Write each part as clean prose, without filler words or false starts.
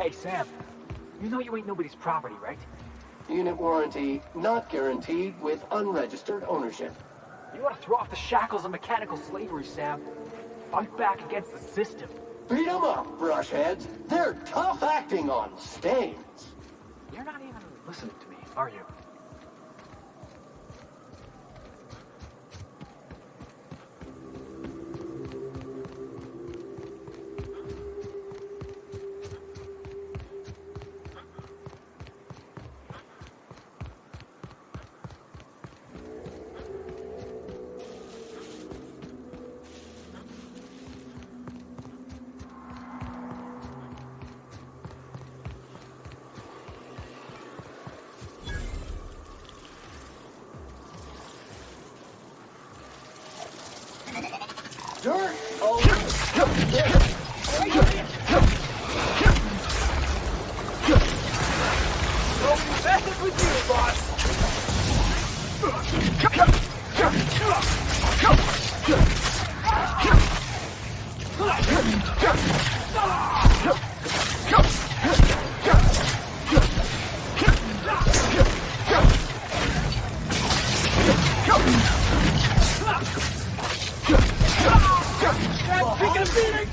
Hey, Sam. You know you ain't nobody's property, right? Unit warranty not guaranteed with unregistered ownership. You ought to throw off the shackles of mechanical slavery, Sam. Fight back against the system. Beat 'em up, brushheads. They're tough acting on stains. You're not even listening to me, are you? Dirt over there. Don't be messing with you, boss! That's freaking beating!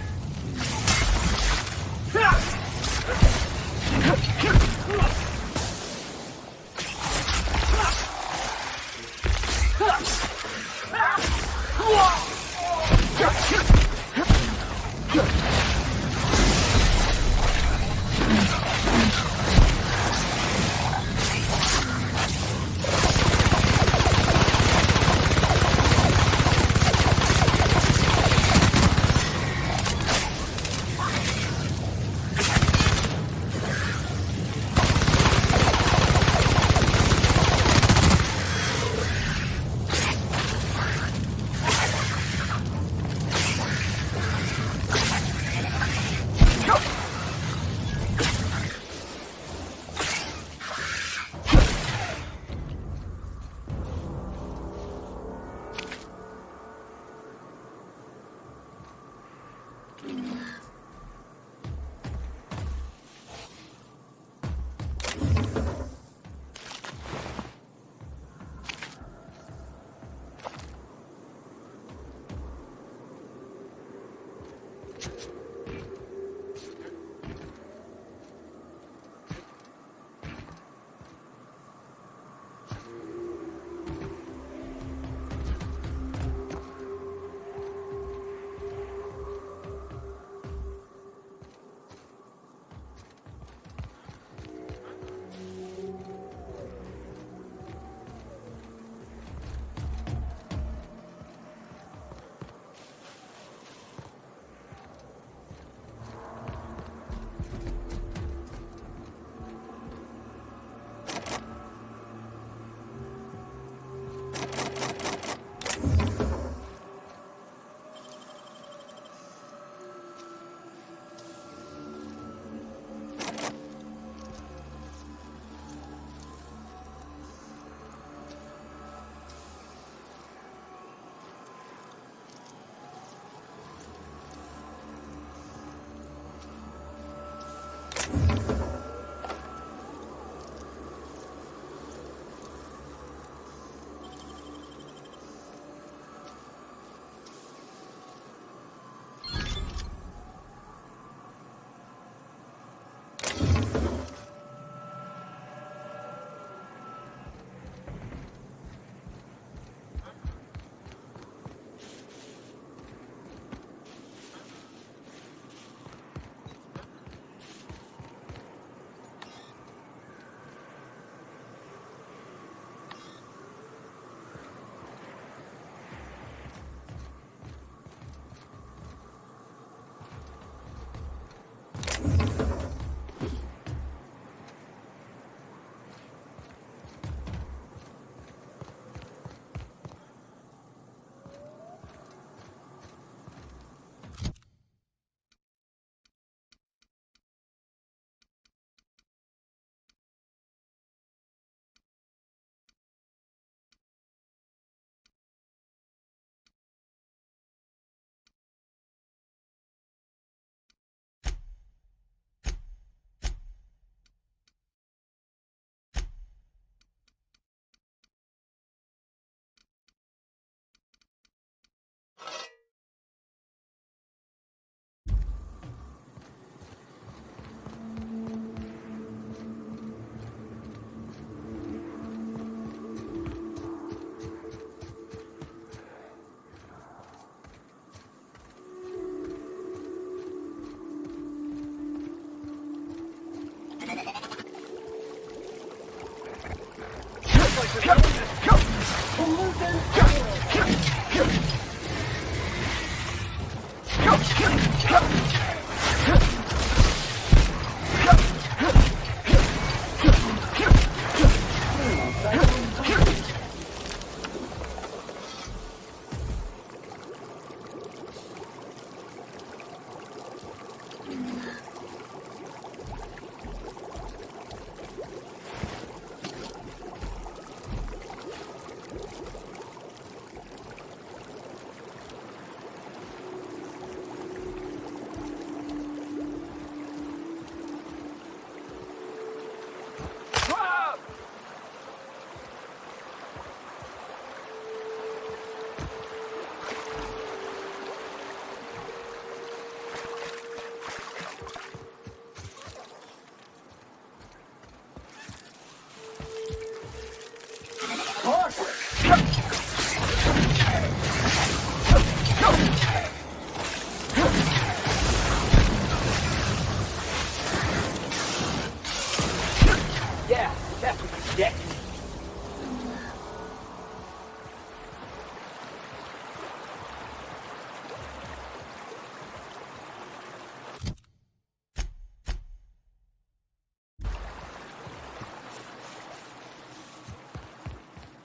Yeah, that's what you get.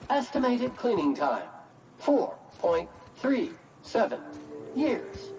Estimated cleaning time, 4.37 years.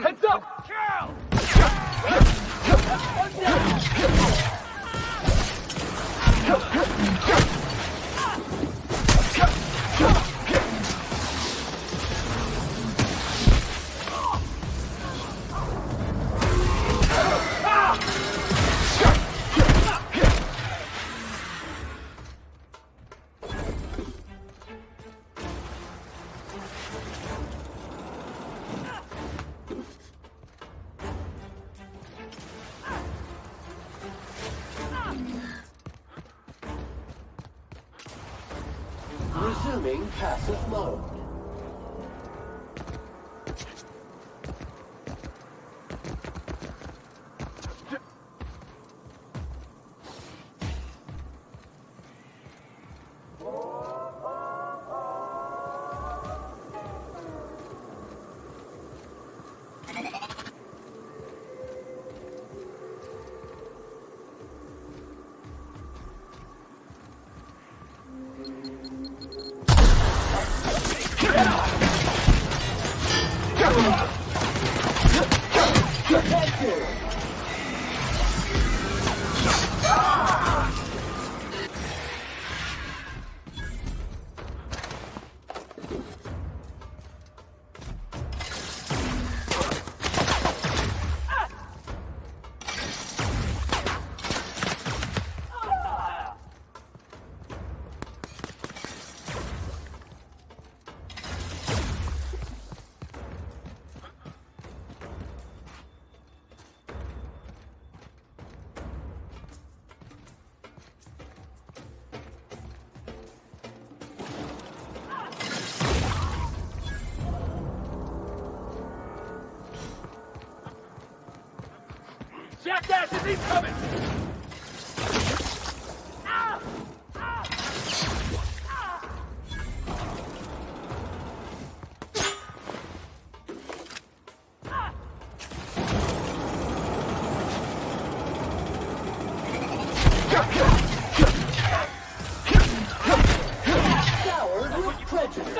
Heads up! Carol! Resuming passive mode. Jackass is incoming! Showered with prejudice.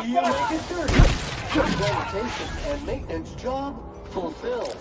You make it dirty. Sanitation and maintenance job fulfilled.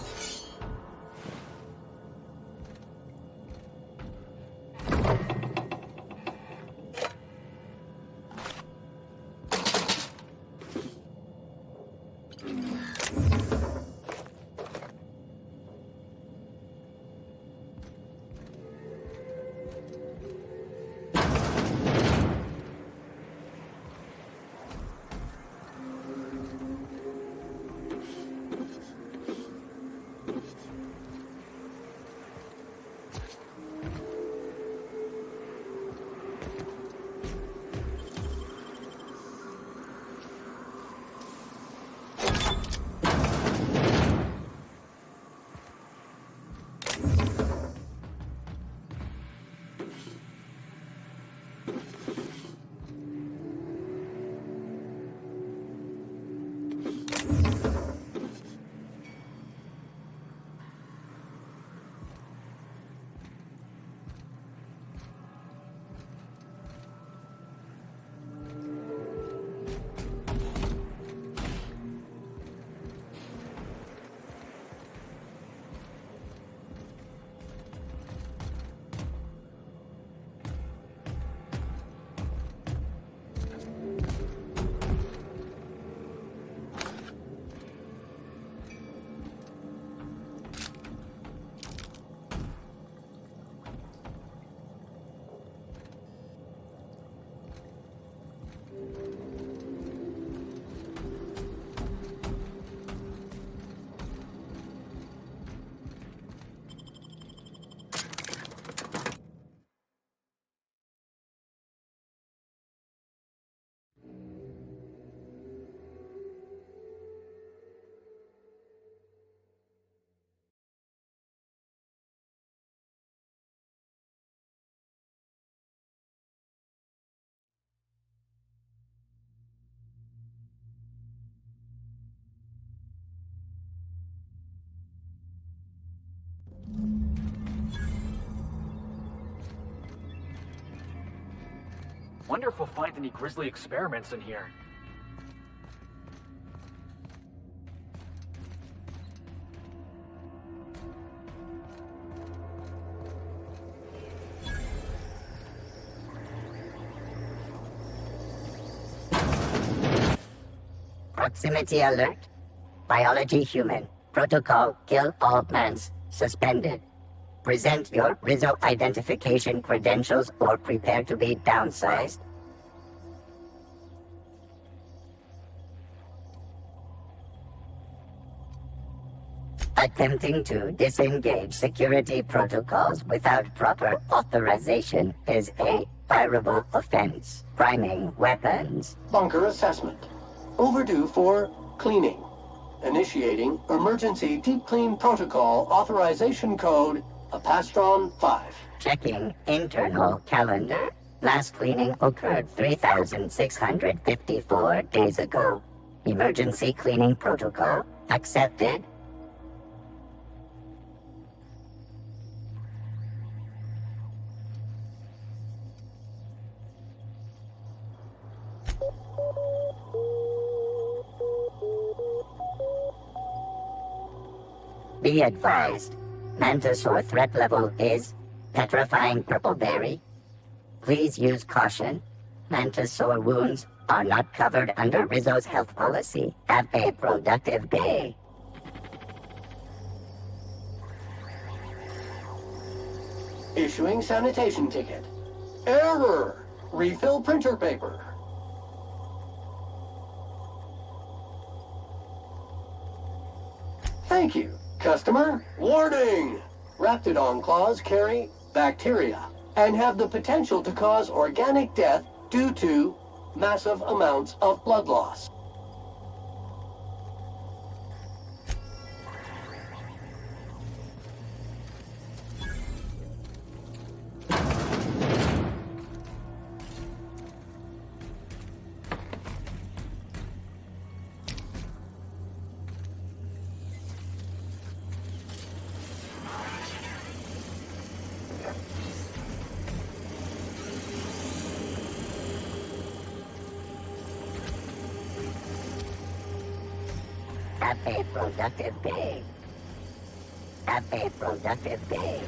Wonder if we'll find any grisly experiments in here. Proximity alert. Biology human. Protocol kill all plants. Suspended. Present your Rizzo identification credentials or prepare to be downsized. Attempting to disengage security protocols without proper authorization is a fireable offense. Priming weapons. Bunker assessment. Overdue for cleaning. Initiating emergency deep clean protocol authorization code Apastron 5. Checking internal calendar. Last cleaning occurred 3,654 days ago. Emergency cleaning protocol accepted. Be advised, Mantisaur threat level is petrifying purple berry. Please use caution. Mantisaur wounds are not covered under Rizzo's health policy. Have a productive day. Issuing sanitation ticket. Error! Refill printer paper. Thank you, customer. Warning! Raptidon claws carry bacteria and have the potential to cause organic death due to massive amounts of blood loss. Have a productive day. Have a productive day.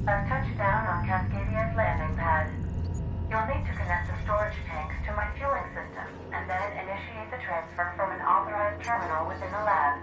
I've touched down on Cascadia's landing pad. You'll need to connect the storage tanks to my fueling system, and then initiate the transfer from an authorized terminal within the lab.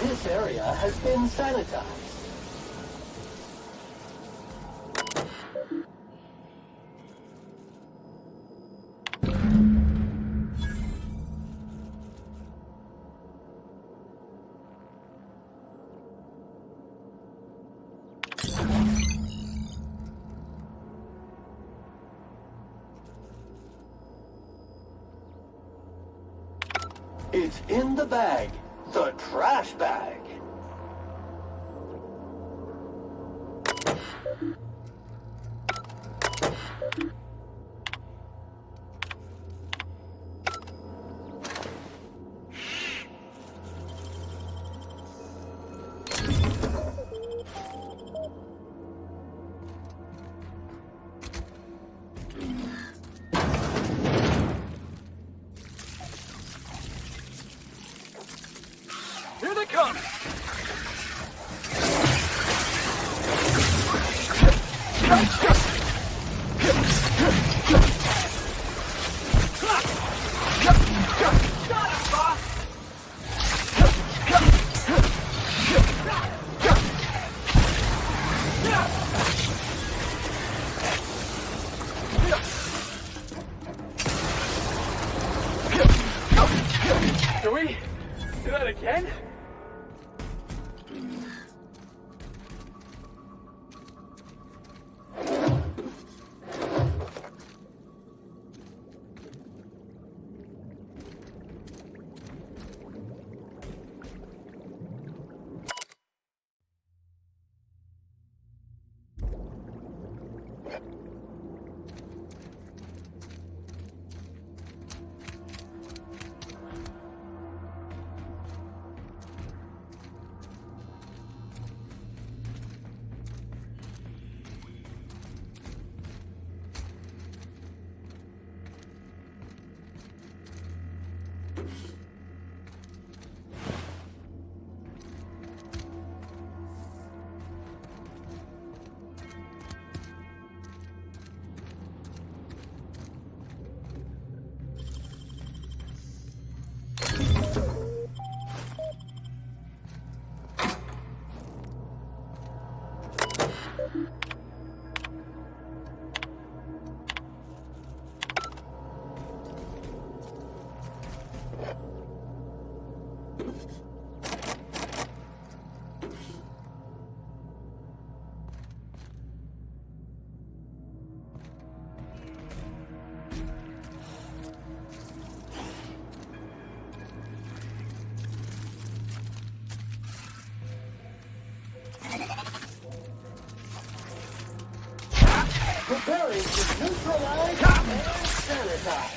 This area has been sanitized. It's in the bag. The trash bag. Here they come! Can we do that again? Preparing to neutralize and sanitize.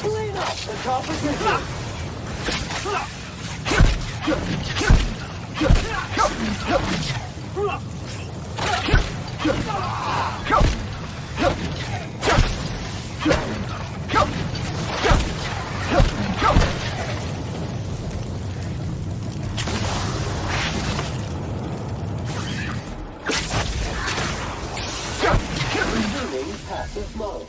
Clean up the competition. Resuming passive mode.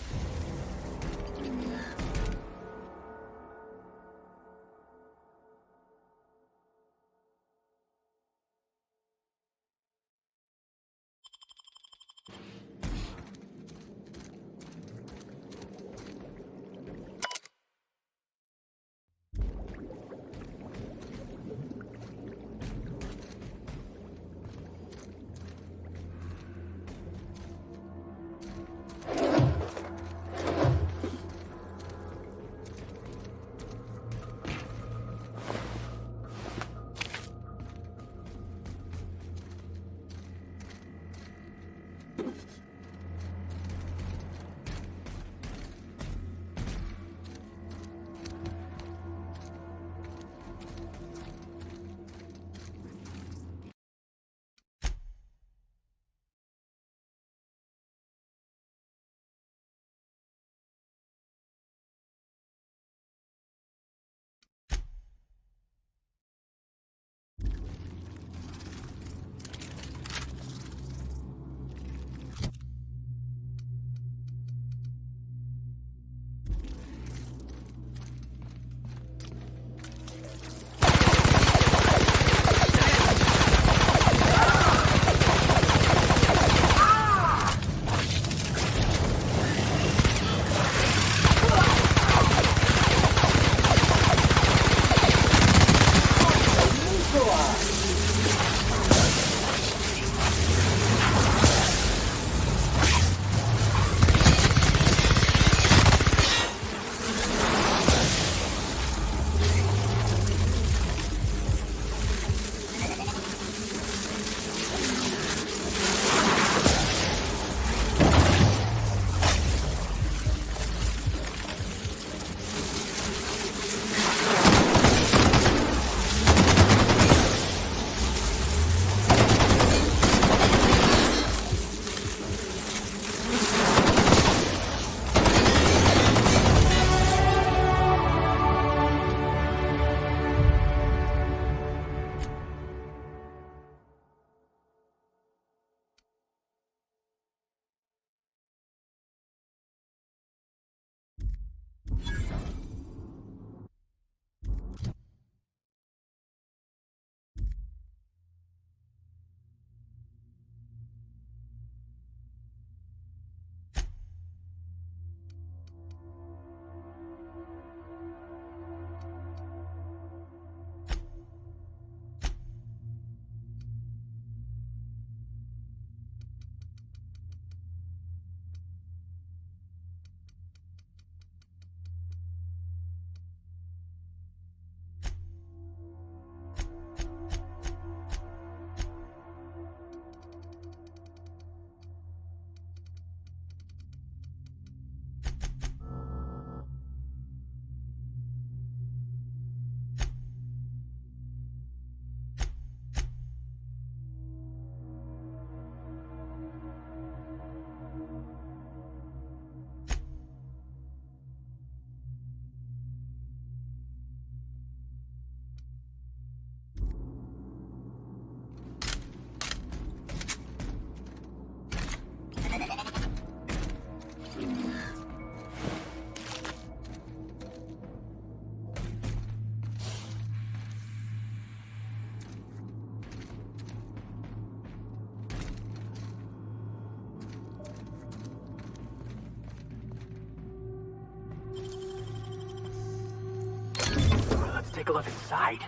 take a look inside.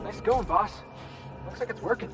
Nice going, boss. Looks like it's working.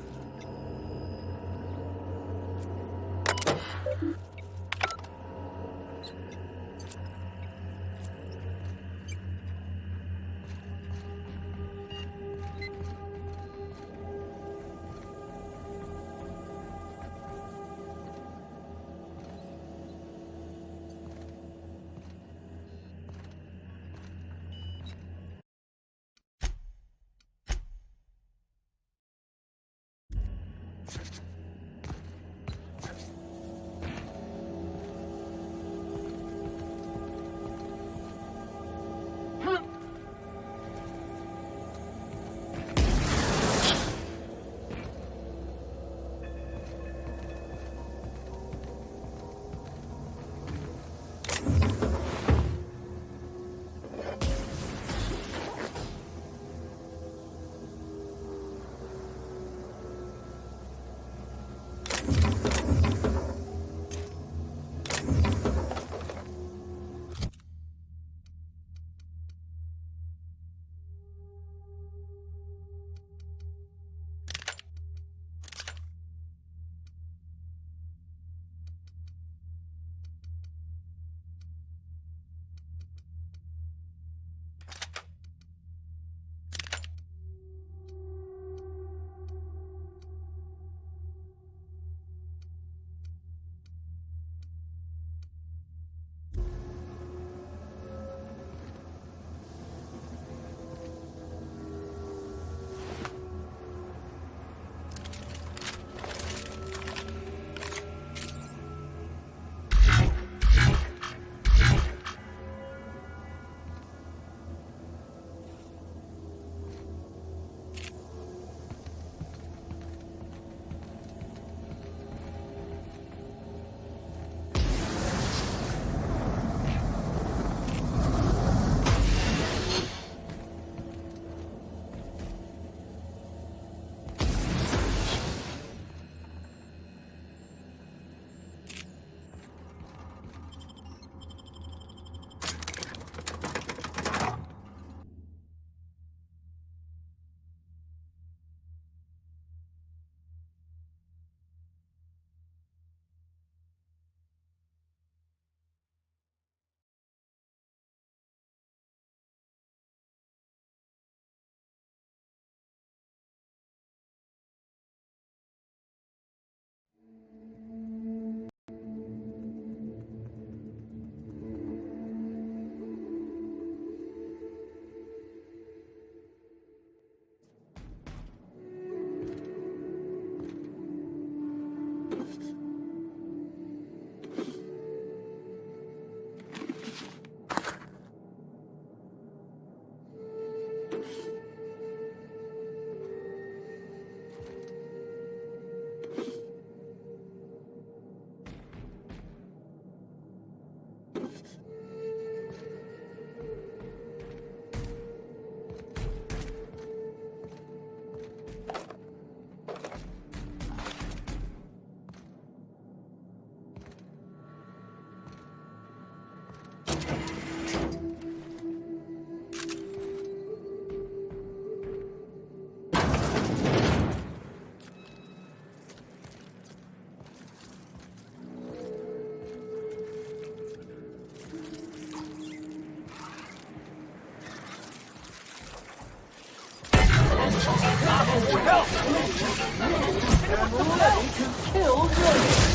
and ready to kill Johnny.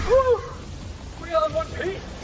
Woo! We all in one piece.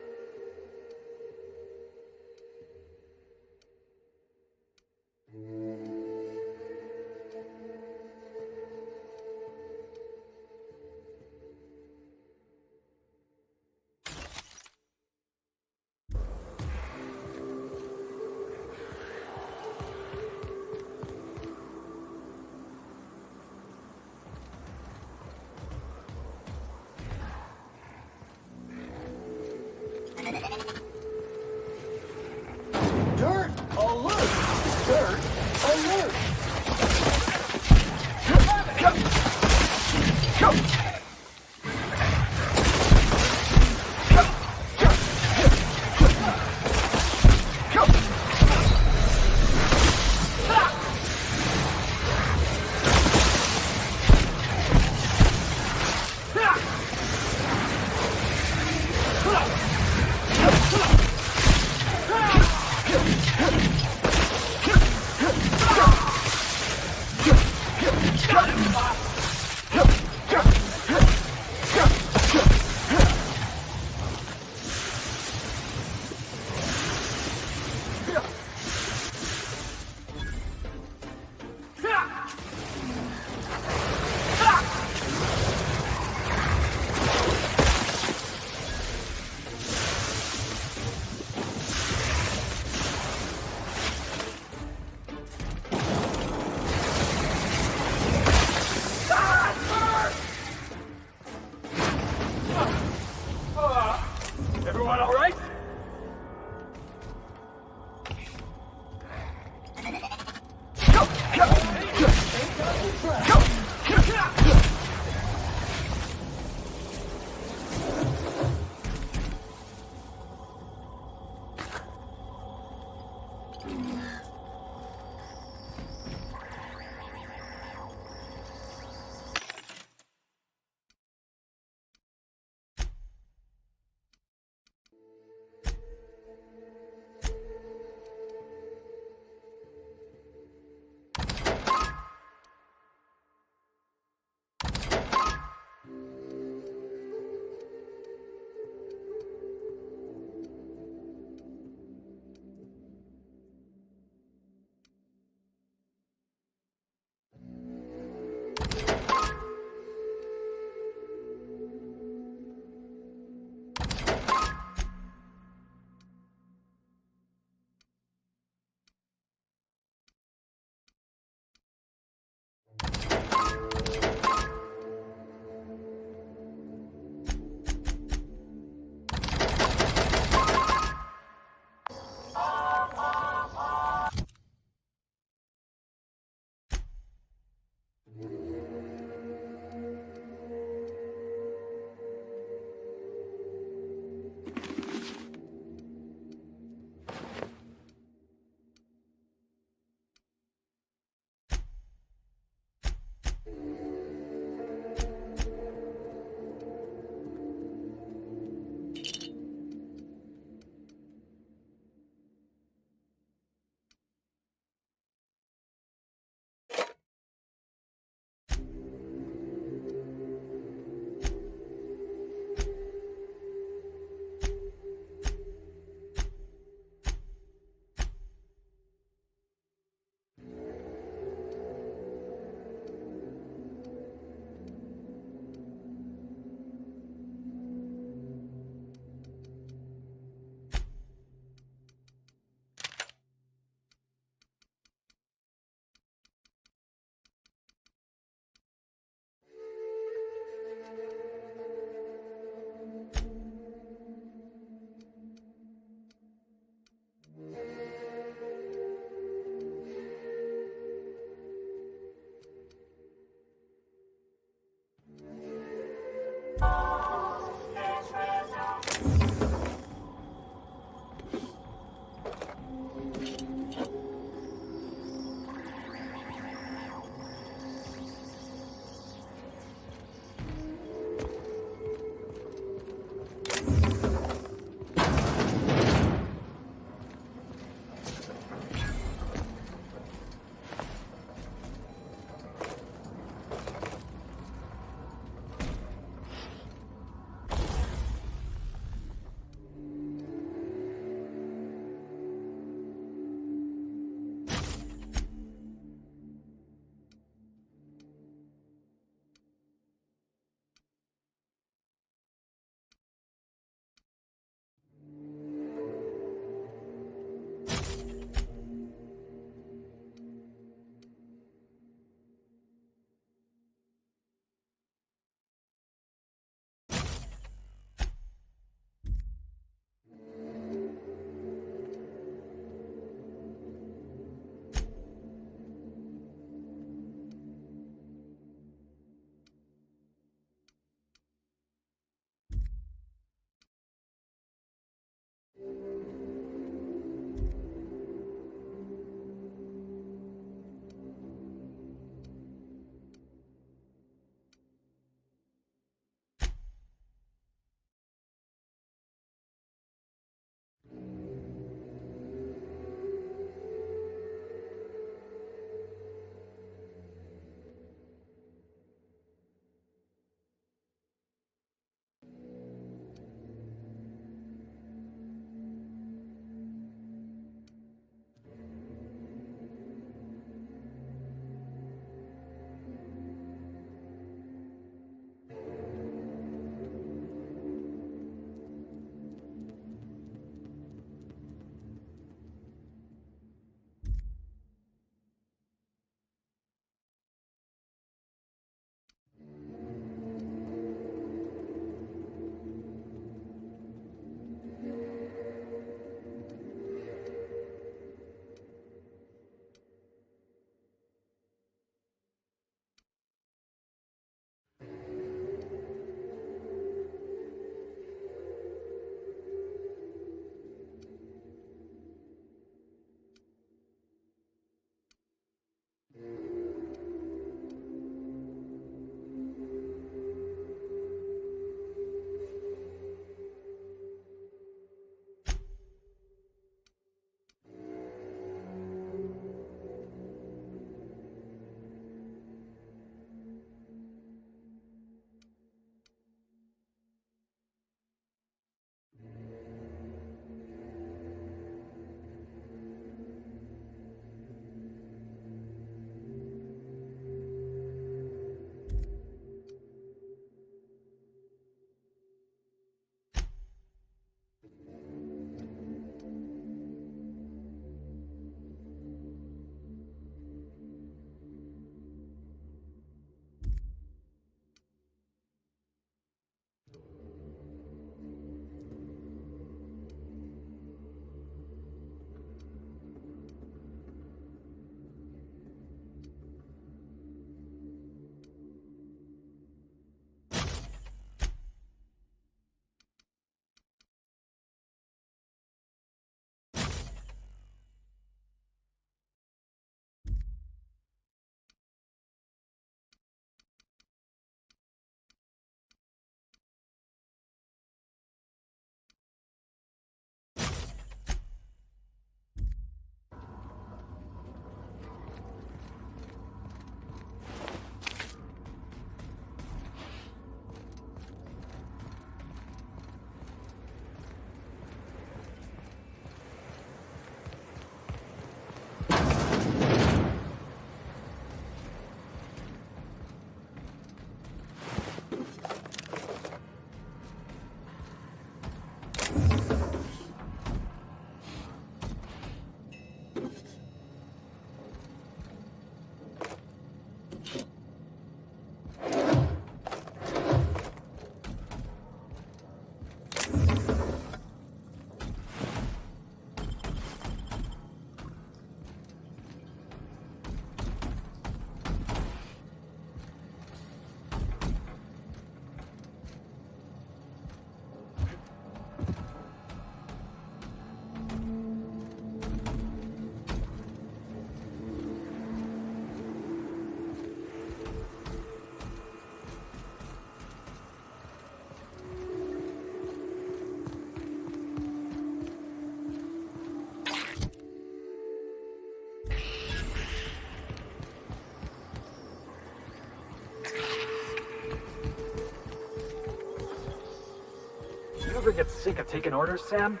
ever get sick of taking orders, Sam?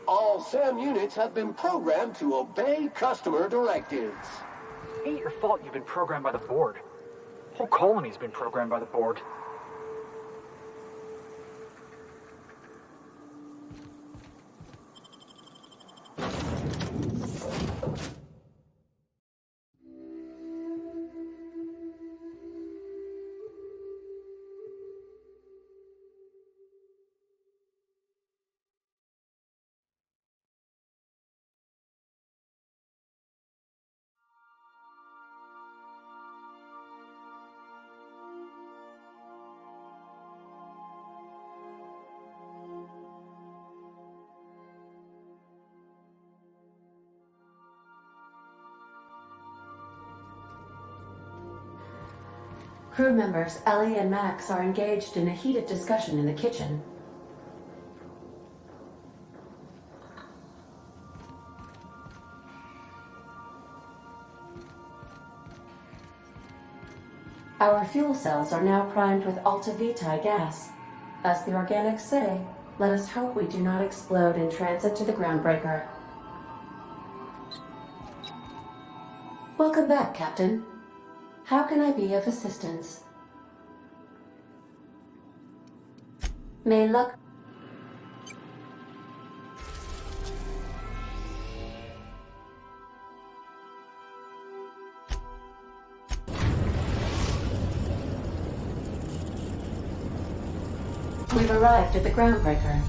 All SAM units have been programmed to obey customer directives. Ain't your fault you've been programmed by the board. Whole colony's been programmed by the board. Crew members Ellie and Max are engaged in a heated discussion in the kitchen. Our fuel cells are now primed with Alta Vitae gas. As the organics say, let us hope we do not explode in transit to the groundbreaker. Welcome back, Captain. How can I be of assistance? May luck... We've arrived at the groundbreaker.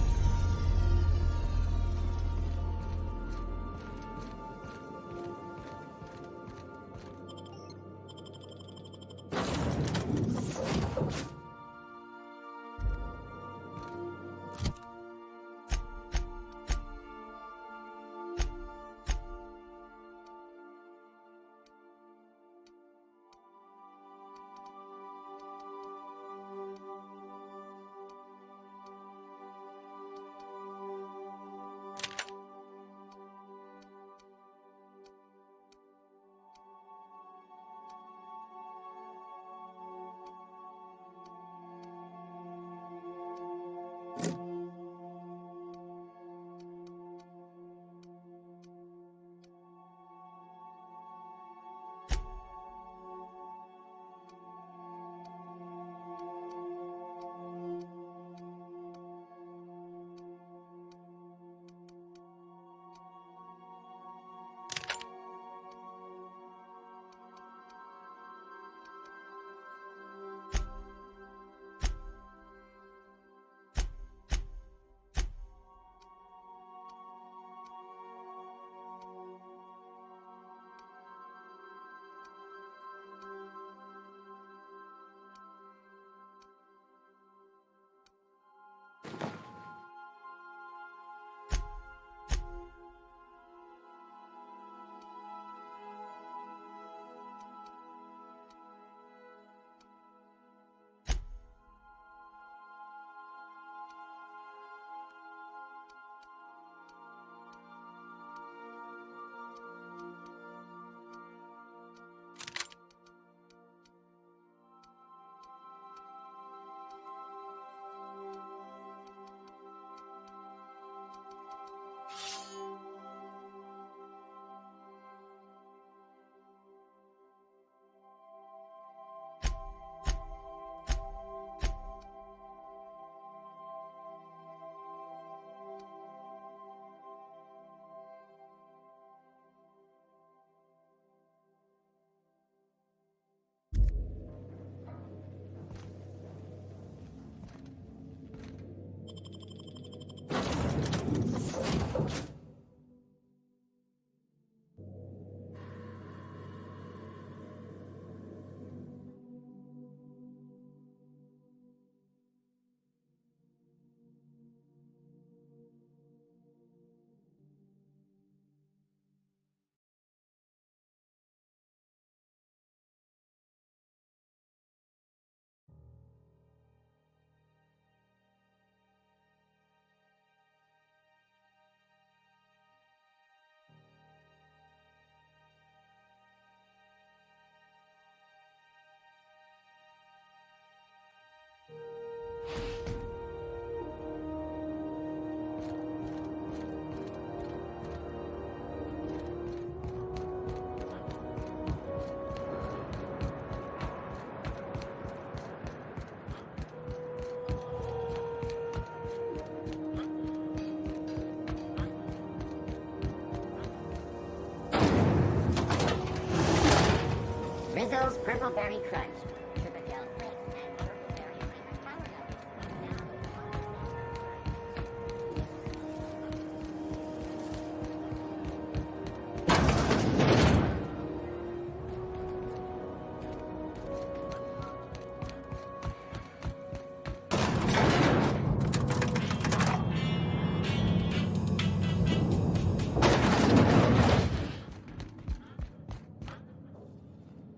Purpleberry Crunch. Sugar gel flakes and purpleberry flavored sourdough.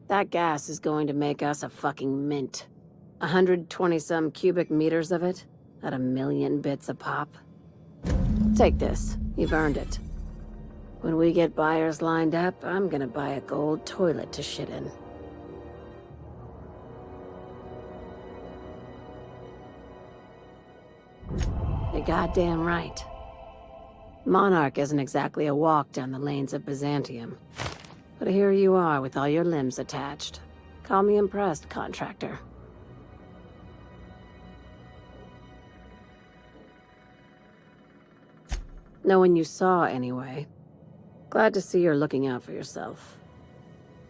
That gas is going to make us a fucking mint. 120-some cubic meters of it, at 1,000,000 bits a pop. Take this. You've earned it. When we get buyers lined up, I'm gonna buy a gold toilet to shit in. You're goddamn right. Monarch isn't exactly a walk down the lanes of Byzantium. But here you are with all your limbs attached. Call me impressed, contractor. No one you saw, anyway. Glad to see you're looking out for yourself.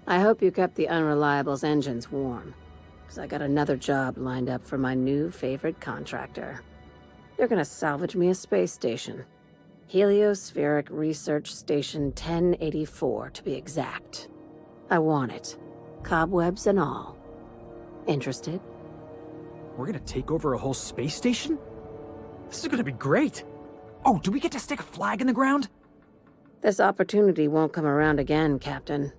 I hope you kept the Unreliable's engines warm, because I got another job lined up for my new favorite contractor. They're gonna salvage me a space station. Heliospheric Research Station 1084, to be exact. I want it. Cobwebs and all. Interested? We're gonna take over a whole space station? This is gonna be great! Oh, do we get to stick a flag in the ground? This opportunity won't come around again, Captain.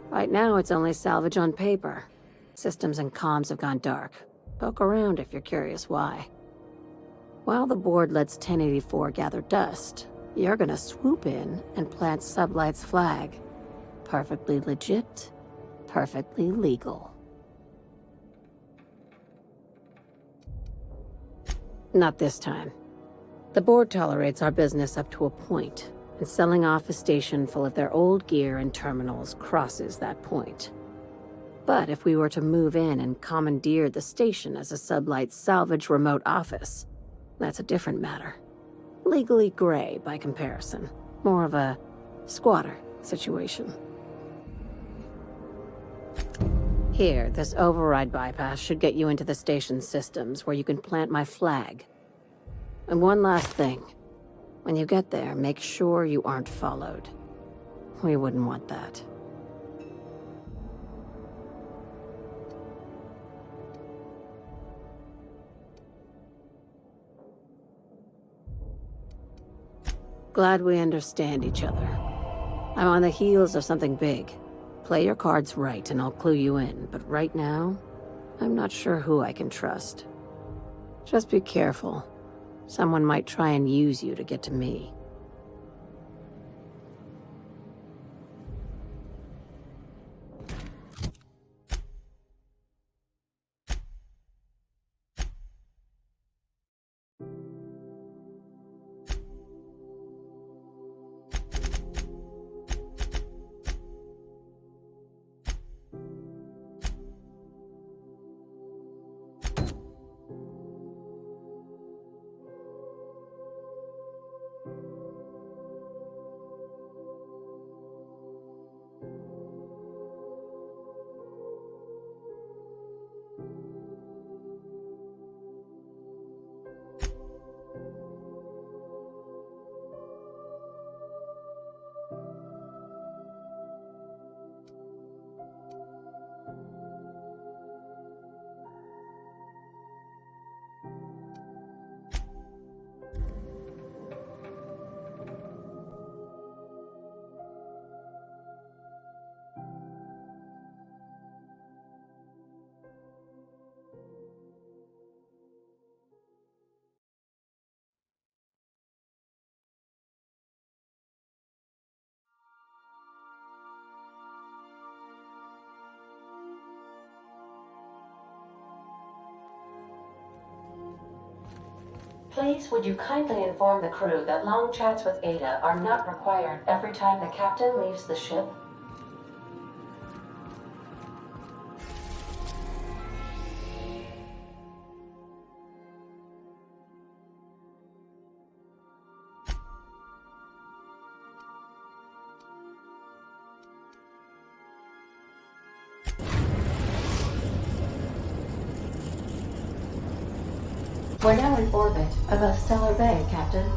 Right now, it's only salvage on paper. Systems and comms have gone dark. Poke around if you're curious why. While the board lets 1084 gather dust, you're gonna swoop in and plant Sublight's flag. Perfectly legit, perfectly legal. Not this time. The board tolerates our business up to a point, and selling off a station full of their old gear and terminals crosses that point. But if we were to move in and commandeer the station as a Sublight salvage remote office, that's a different matter. Legally gray by comparison. More of a squatter situation. Here, this override bypass should get you into the station's systems where you can plant my flag. And one last thing. When you get there, make sure you aren't followed. We wouldn't want that. Glad we understand each other. I'm on the heels of something big. Play your cards right and I'll clue you in, but right now, I'm not sure who I can trust. Just be careful. Someone might try and use you to get to me. Please, would you kindly inform the crew that long chats with Ada are not required every time the captain leaves the ship? We're now in orbit above Stellar Bay, Captain.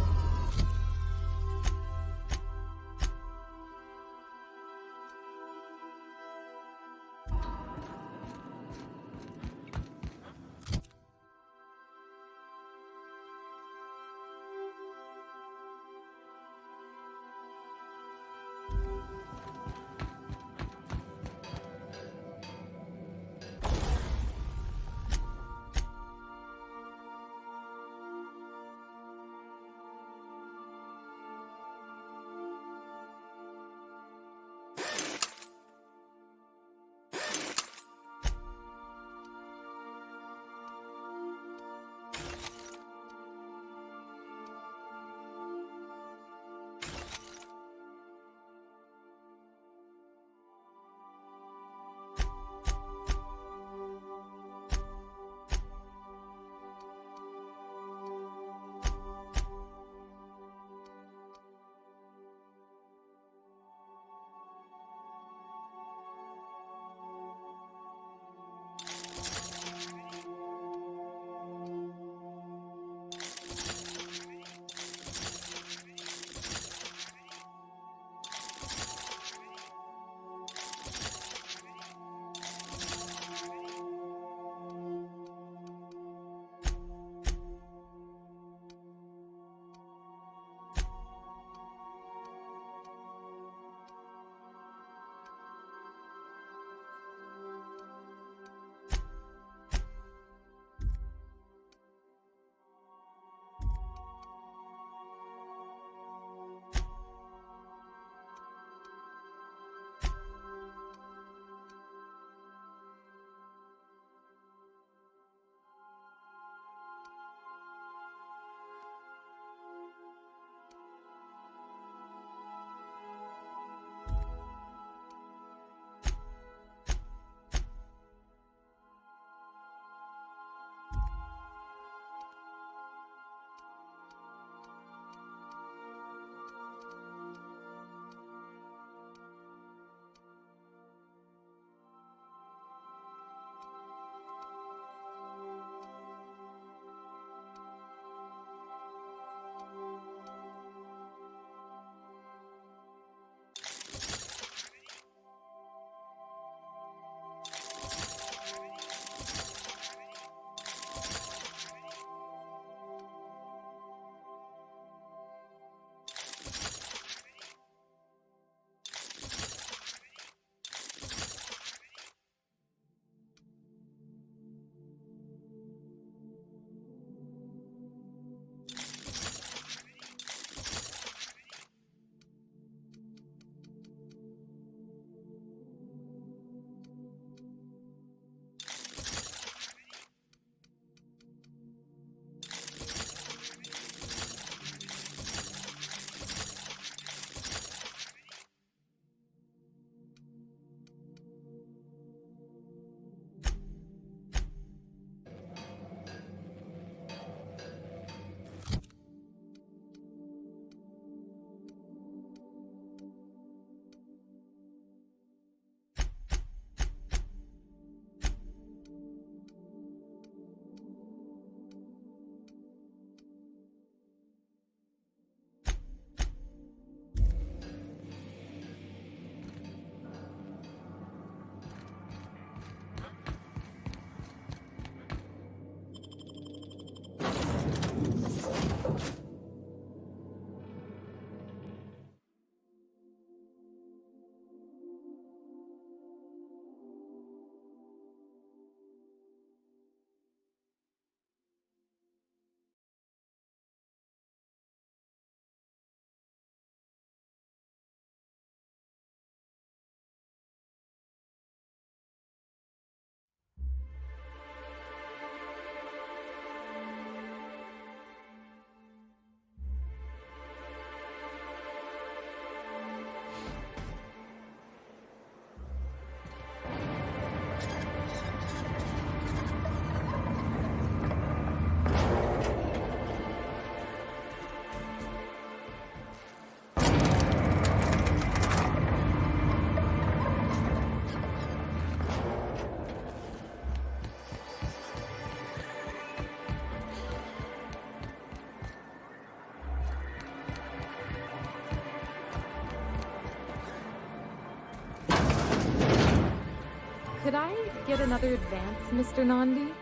Could I get another advance, Mr. Nandi?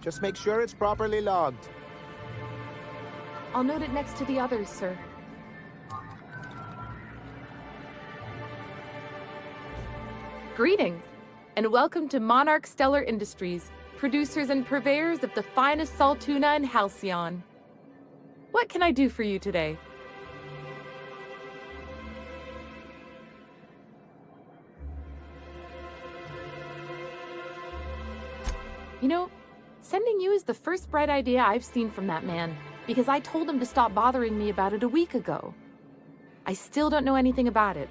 Just make sure it's properly logged. I'll note it next to the others, sir. Greetings, and welcome to Monarch Stellar Industries, producers and purveyors of the finest salt tuna in Halcyon. What can I do for you today? You know, sending you is the first bright idea I've seen from that man, because I told him to stop bothering me about it a week ago. I still don't know anything about it,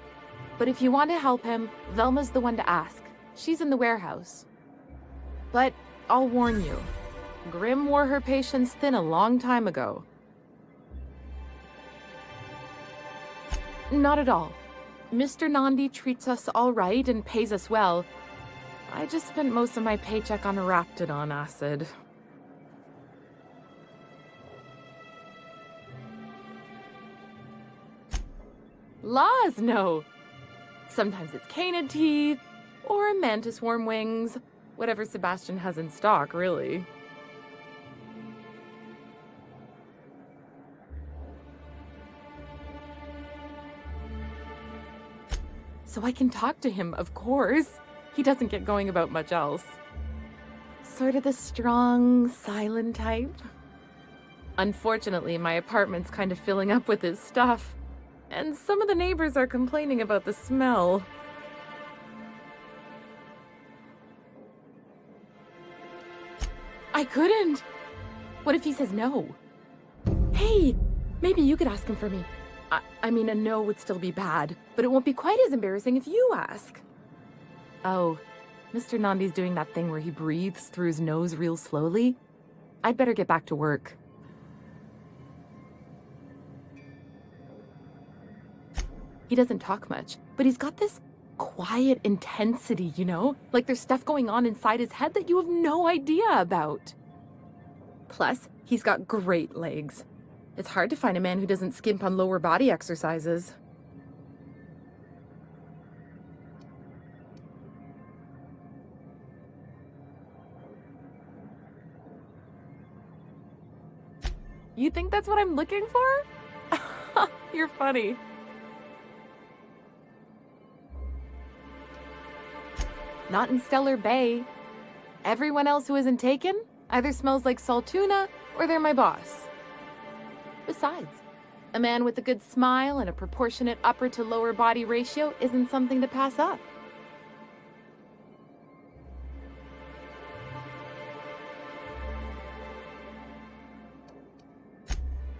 but if you want to help him, Velma's the one to ask. She's in the warehouse. But I'll warn you, Grim wore her patience thin a long time ago. Not at all. Mr. Nandi treats us all right and pays us well. I just spent most of my paycheck on Raptidon acid. Laws, no. Sometimes it's canid teeth, or mantis worm wings. Whatever Sebastian has in stock, really. So I can talk to him, of course. He doesn't get going about much else. Sort of the strong, silent type. Unfortunately, my apartment's kind of filling up with his stuff, and some of the neighbors are complaining about the smell. I couldn't! What if he says no? Hey, maybe you could ask him for me. I mean, a no would still be bad, but it won't be quite as embarrassing if you ask. Oh, Mr. Nandi's doing that thing where he breathes through his nose real slowly. I'd better get back to work. He doesn't talk much, but he's got this quiet intensity, you know? Like there's stuff going on inside his head that you have no idea about. Plus, he's got great legs. It's hard to find a man who doesn't skimp on lower body exercises. You think that's what I'm looking for? You're funny. Not in Stellar Bay. Everyone else who isn't taken either smells like salt tuna or they're my boss. Besides, a man with a good smile and a proportionate upper to lower body ratio isn't something to pass up.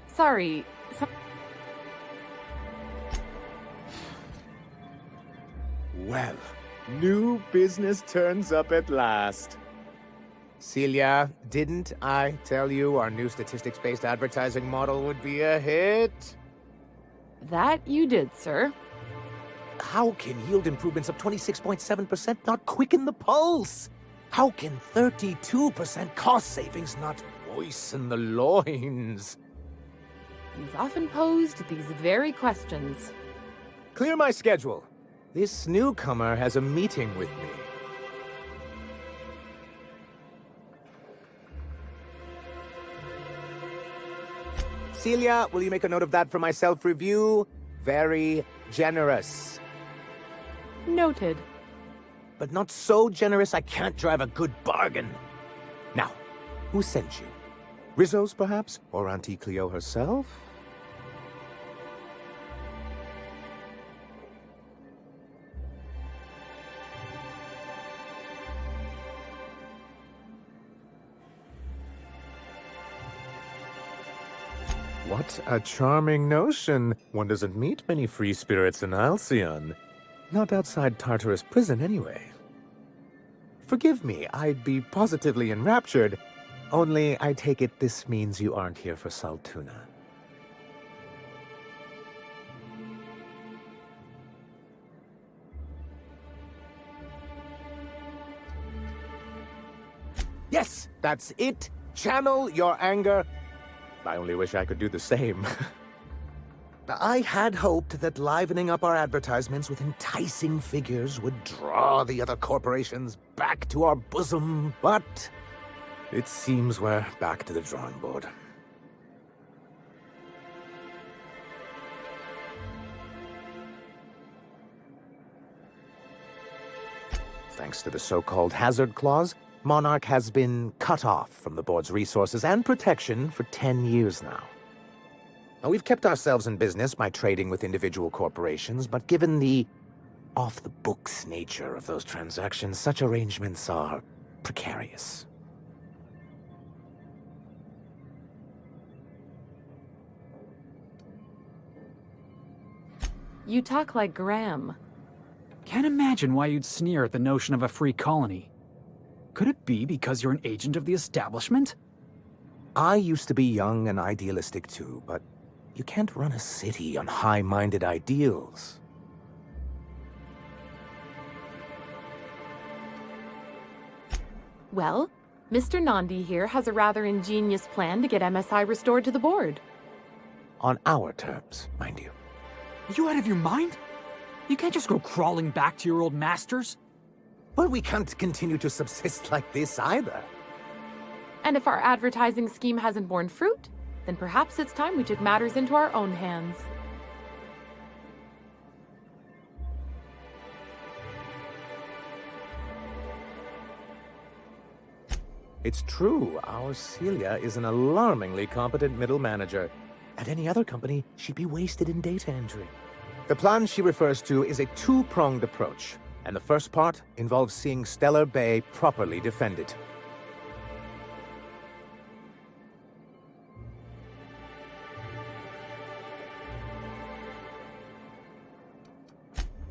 Sorry. Well, new business turns up at last. Celia, didn't I tell you our new statistics-based advertising model would be a hit? That you did, sir. How can yield improvements of 26.7% not quicken the pulse? How can 32% cost savings not moisten the loins? You've often posed these very questions. Clear my schedule. This newcomer has a meeting with me. Celia, will you make a note of that for my self-review? Very generous. Noted. But not so generous I can't drive a good bargain. Now, who sent you? Rizzo's, perhaps? Or Auntie Cleo herself? What a charming notion. One doesn't meet many free spirits in Halcyon. Not outside Tartarus prison, anyway. Forgive me, I'd be positively enraptured. Only, I take it this means you aren't here for salt tuna. Yes, that's it. Channel your anger. I only wish I could do the same. I had hoped that livening up our advertisements with enticing figures would draw the other corporations back to our bosom, but it seems we're back to the drawing board. Thanks to the so-called hazard clause, Monarch has been cut off from the board's resources and protection for 10 years now. Now, we've kept ourselves in business by trading with individual corporations, but given the off-the-books nature of those transactions, such arrangements are precarious. You talk like Graham. Can't imagine why you'd sneer at the notion of a free colony. Could it be because you're an agent of the establishment? I used to be young and idealistic too, but you can't run a city on high-minded ideals. Well, Mr. Nandi here has a rather ingenious plan to get MSI restored to the board. On our terms, mind you. Are you out of your mind? You can't just go crawling back to your old masters. But we can't continue to subsist like this either. And if our advertising scheme hasn't borne fruit, then perhaps it's time we took matters into our own hands. It's true, our Celia is an alarmingly competent middle manager. At any other company, she'd be wasted in data entry. The plan she refers to is a two-pronged approach, and the first part involves seeing Stellar Bay properly defended.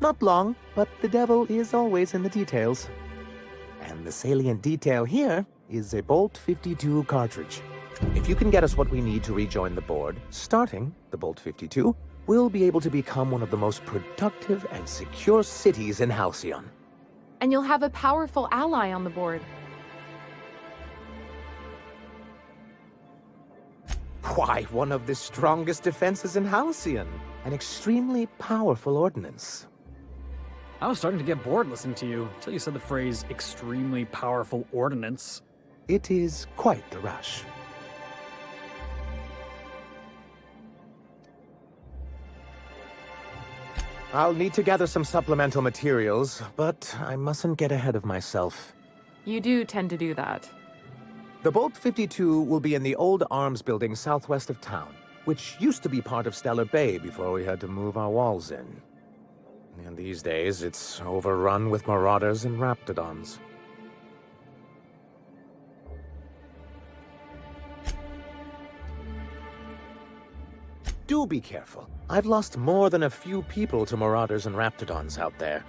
Not long, but the devil is always in the details. And the salient detail here is a Bolt 52 cartridge. If you can get us what we need to rejoin the board, starting the Bolt 52, we'll be able to become one of the most productive and secure cities in Halcyon. And you'll have a powerful ally on the board. Why, one of the strongest defenses in Halcyon. An extremely powerful ordnance. I was starting to get bored listening to you until you said the phrase extremely powerful ordnance. It is quite the rush. I'll need to gather some supplemental materials, but I mustn't get ahead of myself. You do tend to do that. The Bolt 52 will be in the old arms building southwest of town, which used to be part of Stellar Bay before we had to move our walls in. And these days, it's overrun with marauders and raptidons. Do be careful. I've lost more than a few people to marauders and raptidons out there.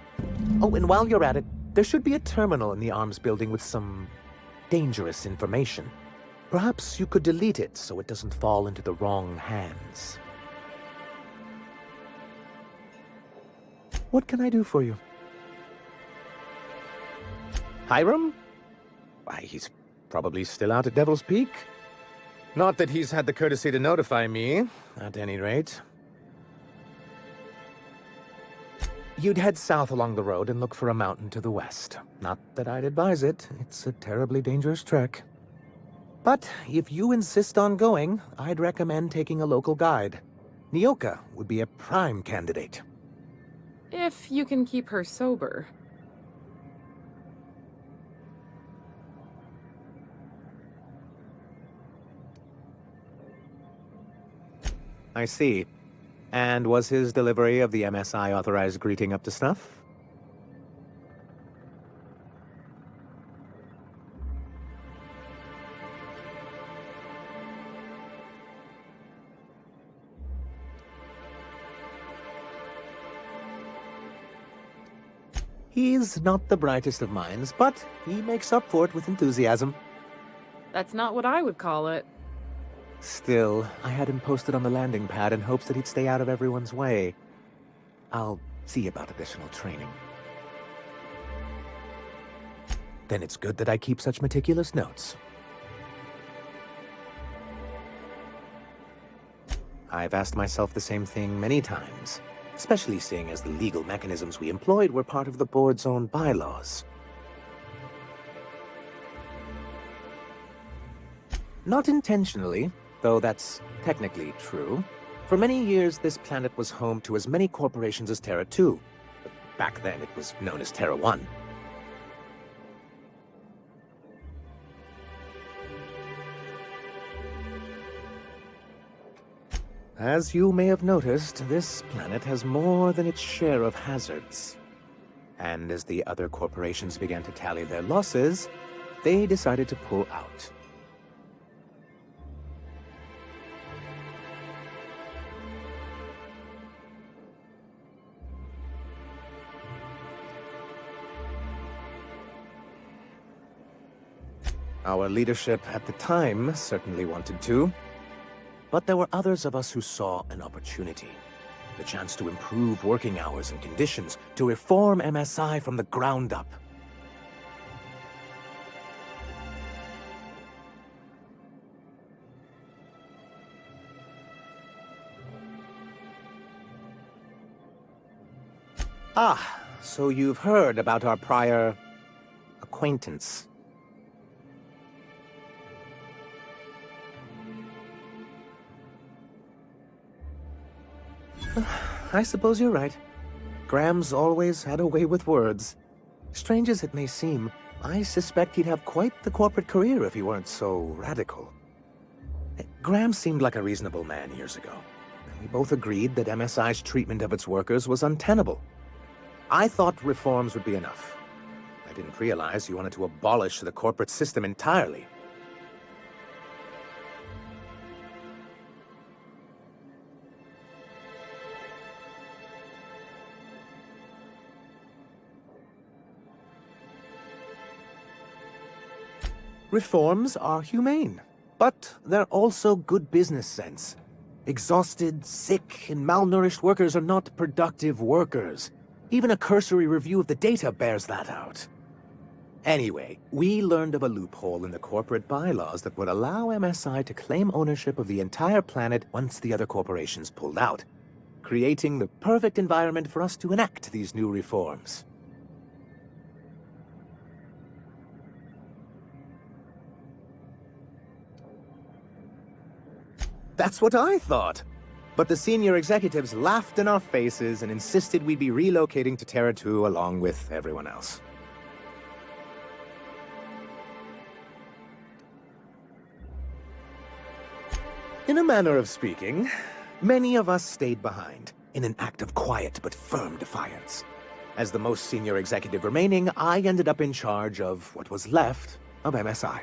Oh, and while you're at it, there should be a terminal in the arms building with some dangerous information. Perhaps you could delete it so it doesn't fall into the wrong hands. What can I do for you? Hiram? Why, he's probably still out at Devil's Peak. Not that he's had the courtesy to notify me, at any rate. You'd head south along the road and look for a mountain to the west. Not that I'd advise it. It's a terribly dangerous trek. But if you insist on going, I'd recommend taking a local guide. Nyoka would be a prime candidate. If you can keep her sober. I see. And was his delivery of the MSI authorized greeting up to snuff? He's not the brightest of minds, but he makes up for it with enthusiasm. That's not what I would call it. Still, I had him posted on the landing pad in hopes that he'd stay out of everyone's way. I'll see about additional training. Then it's good that I keep such meticulous notes. I've asked myself the same thing many times, especially seeing as the legal mechanisms we employed were part of the board's own bylaws. Not intentionally, though that's technically true. For many years, this planet was home to as many corporations as Terra 2. But back then, it was known as Terra 1. As you may have noticed, this planet has more than its share of hazards. And as the other corporations began to tally their losses, they decided to pull out. Our leadership at the time certainly wanted to, but there were others of us who saw an opportunity. The chance to improve working hours and conditions, to reform MSI from the ground up. Ah, so you've heard about our prior acquaintance. I suppose you're right. Graham's always had a way with words. Strange as it may seem, I suspect he'd have quite the corporate career if he weren't so radical. Graham seemed like a reasonable man years ago. We both agreed that MSI's treatment of its workers was untenable. I thought reforms would be enough. I didn't realize you wanted to abolish the corporate system entirely. Reforms are humane, but they're also good business sense. Exhausted, sick, and malnourished workers are not productive workers. Even a cursory review of the data bears that out. Anyway, we learned of a loophole in the corporate bylaws that would allow MSI to claim ownership of the entire planet once the other corporations pulled out, creating the perfect environment for us to enact these new reforms. That's what I thought. But the senior executives laughed in our faces and insisted we'd be relocating to Terra 2 along with everyone else. In a manner of speaking, many of us stayed behind, in an act of quiet but firm defiance. As the most senior executive remaining, I ended up in charge of what was left of MSI.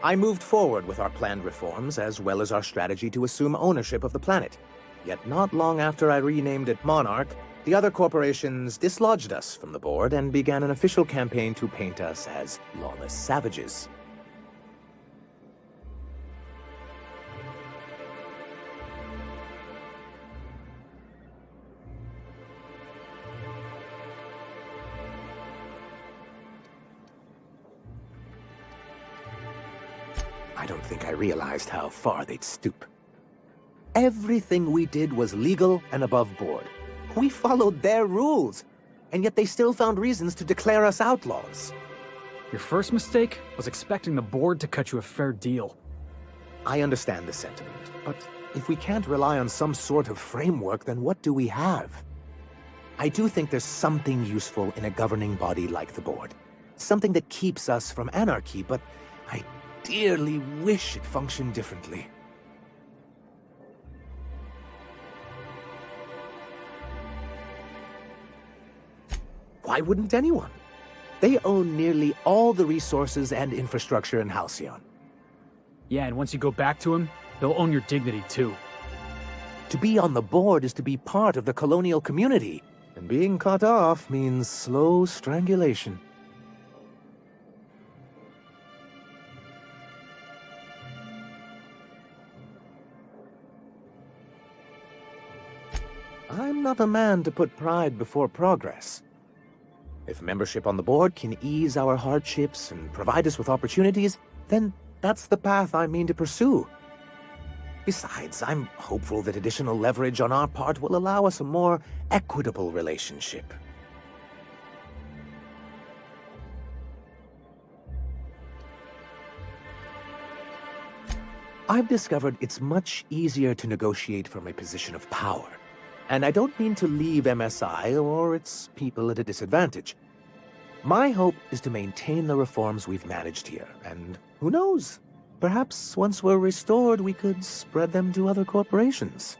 I moved forward with our planned reforms, as well as our strategy to assume ownership of the planet. Yet not long after I renamed it Monarch, the other corporations dislodged us from the board and began an official campaign to paint us as lawless savages. I don't think I realized how far they'd stoop. Everything we did was legal and above board. We followed their rules, and yet they still found reasons to declare us outlaws. Your first mistake was expecting the board to cut you a fair deal. I understand the sentiment, but if we can't rely on some sort of framework, then what do we have? I do think there's something useful in a governing body like the board. Something that keeps us from anarchy, but I dearly wish it functioned differently. Why wouldn't anyone? They own nearly all the resources and infrastructure in Halcyon. Yeah, and once you go back to him, he'll own your dignity too. To be on the board is to be part of the colonial community, and being cut off means slow strangulation. I'm not a man to put pride before progress. If membership on the board can ease our hardships and provide us with opportunities, then that's the path I mean to pursue. Besides, I'm hopeful that additional leverage on our part will allow us a more equitable relationship. I've discovered it's much easier to negotiate from a position of power. And I don't mean to leave MSI or its people at a disadvantage. My hope is to maintain the reforms we've managed here, and who knows? Perhaps once we're restored, we could spread them to other corporations.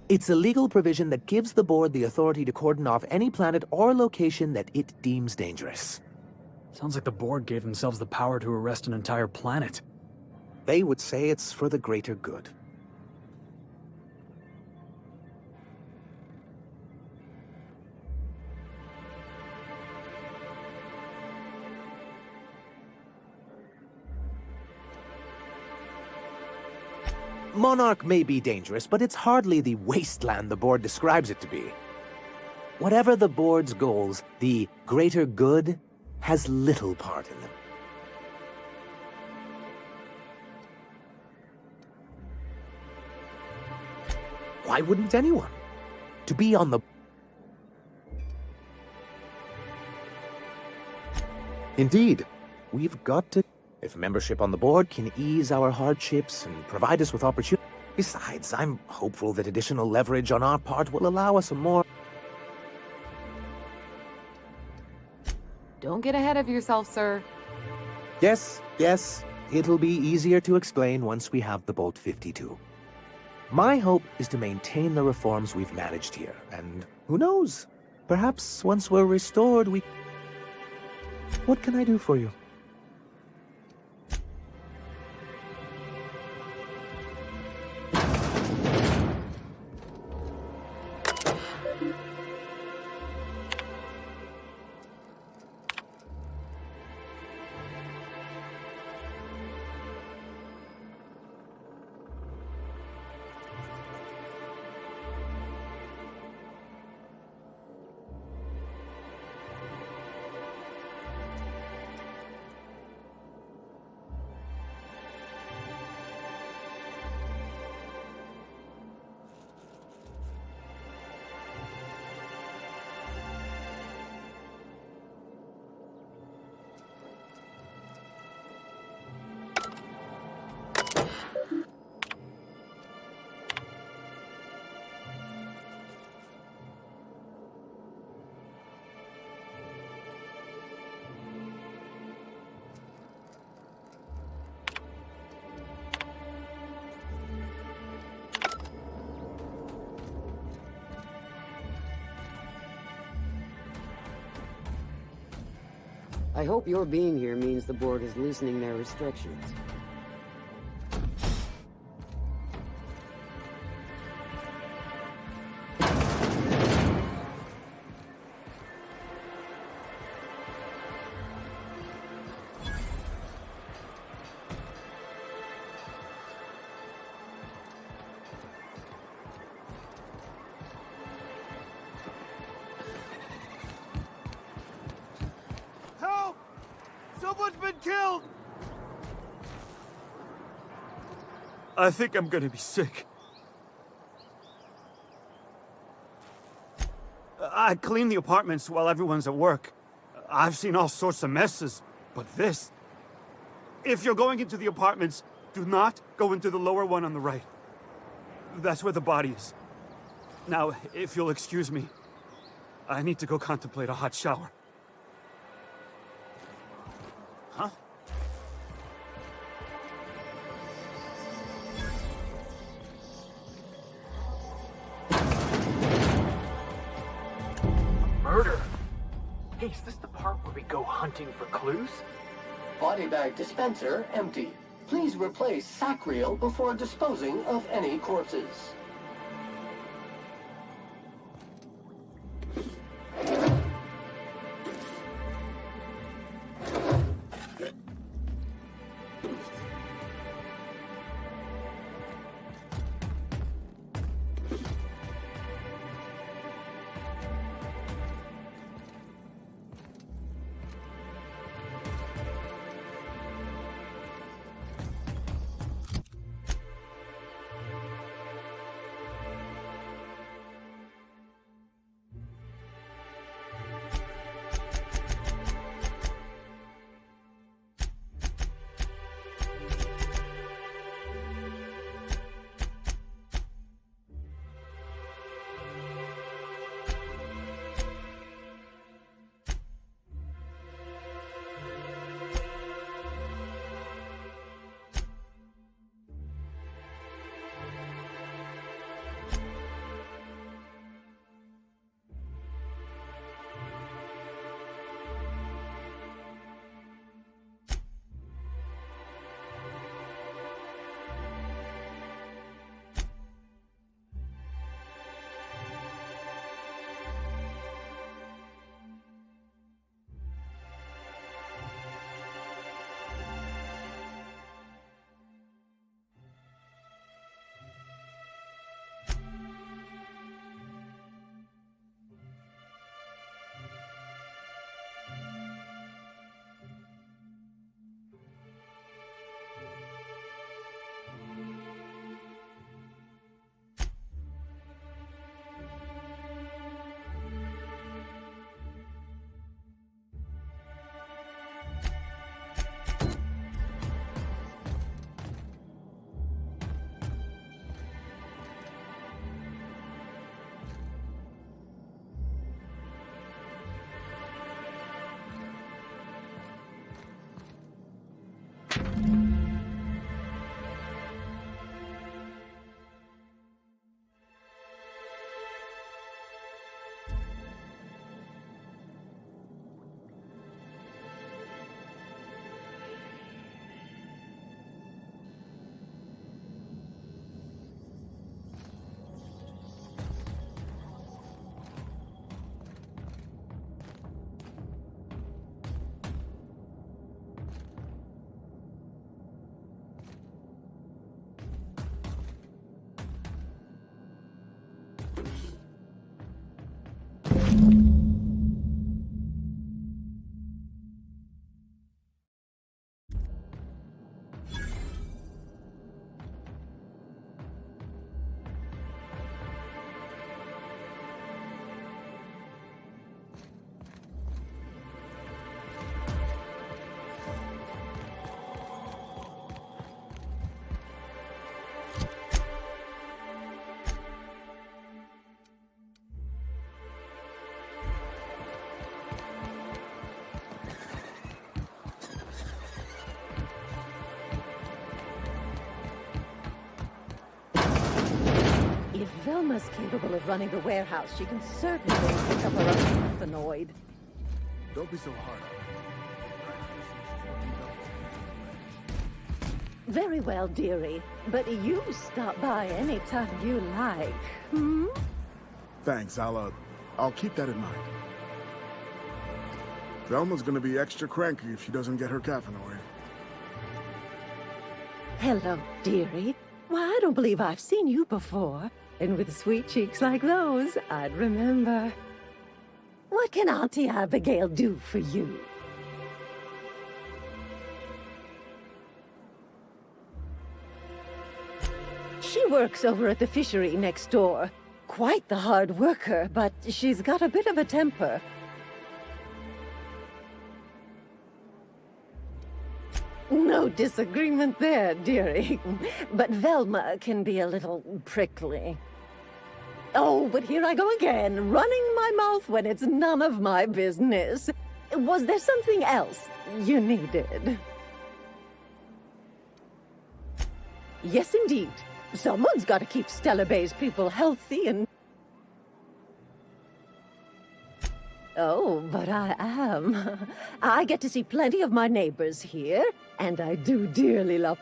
It's a legal provision that gives the board the authority to cordon off any planet or location that it deems dangerous. Sounds like the board gave themselves the power to arrest an entire planet. They would say it's for the greater good. Monarch may be dangerous, but it's hardly the wasteland the board describes it to be. Whatever the board's goals, the greater good has little part in them. Why wouldn't anyone? To be on the... Indeed, we've got to... If membership on the board can ease our hardships and provide us with opportunity. Besides, I'm hopeful that additional leverage on our part will allow us a more... Don't get ahead of yourself, sir. Yes, it'll be easier to explain once we have the Bolt 52. My hope is to maintain the reforms we've managed here, and who knows? Perhaps once we're restored, we... What can I do for you? I hope your being here means the board is loosening their restrictions. Help! Someone's been killed! I think I'm gonna be sick. I clean the apartments while everyone's at work. I've seen all sorts of messes, but this... If you're going into the apartments, do not go into the lower one on the right. That's where the body is. Now, if you'll excuse me, I need to go contemplate a hot shower. Huh? Murder? Hey, is this the part where we go hunting for clues? Body bag dispenser empty. Please replace sack reel before disposing of any corpses. If Velma's capable of running the warehouse, she can certainly pick up her own orphanoid. Don't be so hard on Very well, dearie. But you stop by any time you like. Hmm? her. Thanks, I'll keep that in mind. Velma's gonna be extra cranky if she doesn't get her caffeinoid. Hello, dearie. Why, I don't believe I've seen you before. And with sweet cheeks like those, I'd remember. What can Auntie Abigail do for you? She works over at the fishery next door. Quite the hard worker, but she's got a bit of a temper. No disagreement there, dearie. But Velma can be a little prickly. Oh, but here I go again, running my mouth when it's none of my business. Was there something else you needed? Yes, indeed. Someone's got to keep Stellar Bay's people healthy and... Oh, but I am. I get to see plenty of my neighbors here, and I do dearly love...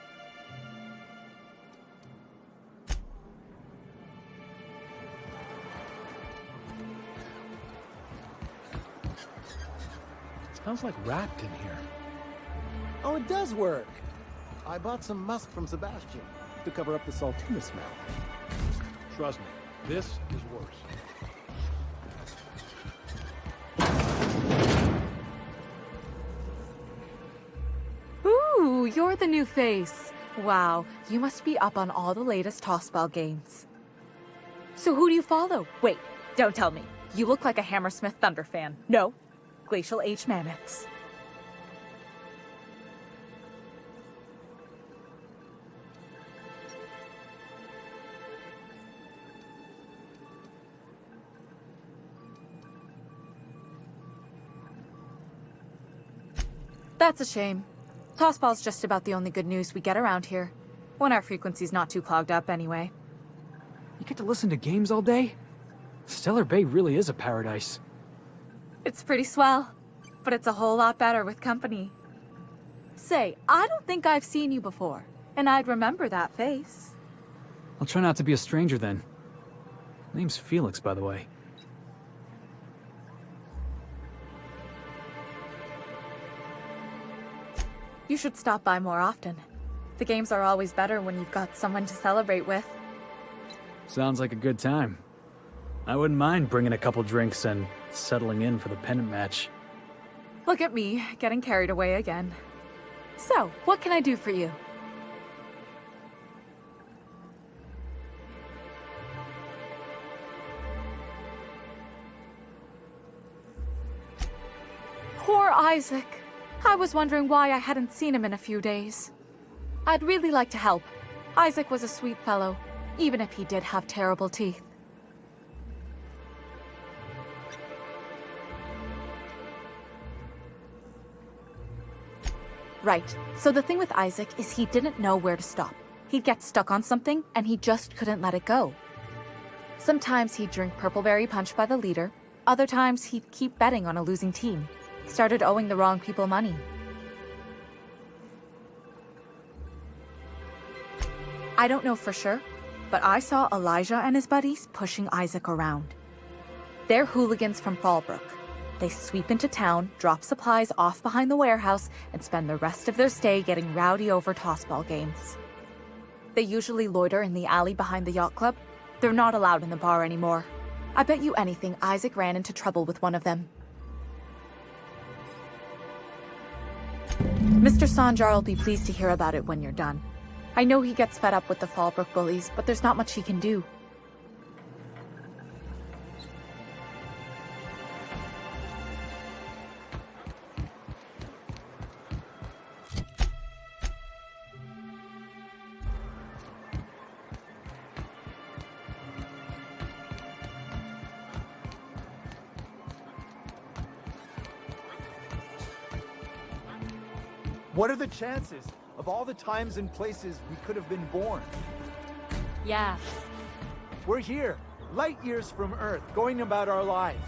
Smells like wrapped in here. Oh, it does work! I bought some musk from Sebastian to cover up the saltuna smell. Trust me, this is worse. Ooh, you're the new face. Wow, you must be up on all the latest tossball games. So who do you follow? Wait, don't tell me. You look like a Hammersmith Thunder fan. No, Glacial H Mammoths. That's a shame. Tossball's just about the only good news we get around here. When our frequency's not too clogged up anyway. You get to listen to games all day? Stellar Bay really is a paradise. It's pretty swell, but it's a whole lot better with company. Say, I don't think I've seen you before, and I'd remember that face. I'll try not to be a stranger then. Name's Felix, by the way. You should stop by more often. The games are always better when you've got someone to celebrate with. Sounds like a good time. I wouldn't mind bringing a couple drinks and settling in for the pennant match. Look at me, getting carried away again. So, what can I do for you? Poor Isaac. I was wondering why I hadn't seen him in a few days. I'd really like to help. Isaac was a sweet fellow, even if he did have terrible teeth. Right. So the thing with Isaac is he didn't know where to stop. He'd get stuck on something, and he just couldn't let it go. Sometimes he'd drink Purpleberry Punch by the liter. Other times he'd keep betting on a losing team. Started owing the wrong people money. I don't know for sure, but I saw Elijah and his buddies pushing Isaac around. They're hooligans from Fallbrook. They sweep into town, drop supplies off behind the warehouse, and spend the rest of their stay getting rowdy over tossball games. They usually loiter in the alley behind the yacht club. They're not allowed in the bar anymore. I bet you anything Isaac ran into trouble with one of them. Mr. Sanjar will be pleased to hear about it when you're done. I know he gets fed up with the Fallbrook bullies, but there's not much he can do. What are the chances of all the times and places we could have been born? Yeah. We're here, light years from Earth, going about our lives.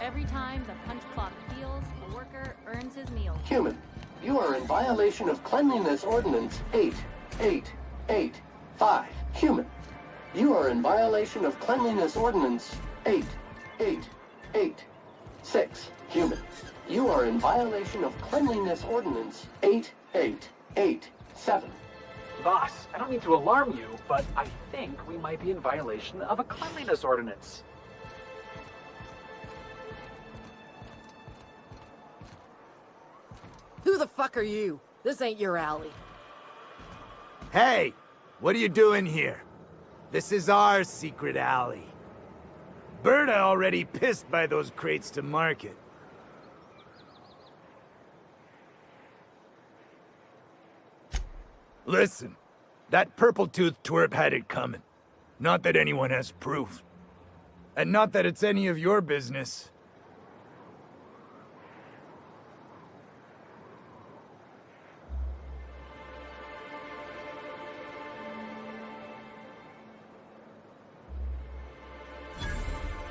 Every time the punch clock peels, a worker earns his meal. Human, you are in violation of Cleanliness Ordinance 8885. Human, you are in violation of Cleanliness Ordinance 8886. Human, you are in violation of Cleanliness Ordinance 8887. Boss, I don't mean to alarm you, but I think we might be in violation of a cleanliness ordinance. Who the fuck are you? This ain't your alley. Hey, what are you doing here? This is our secret alley. Berta already pissed by those crates to market. Listen, that purple-toothed twerp had it coming. Not that anyone has proof. And not that it's any of your business.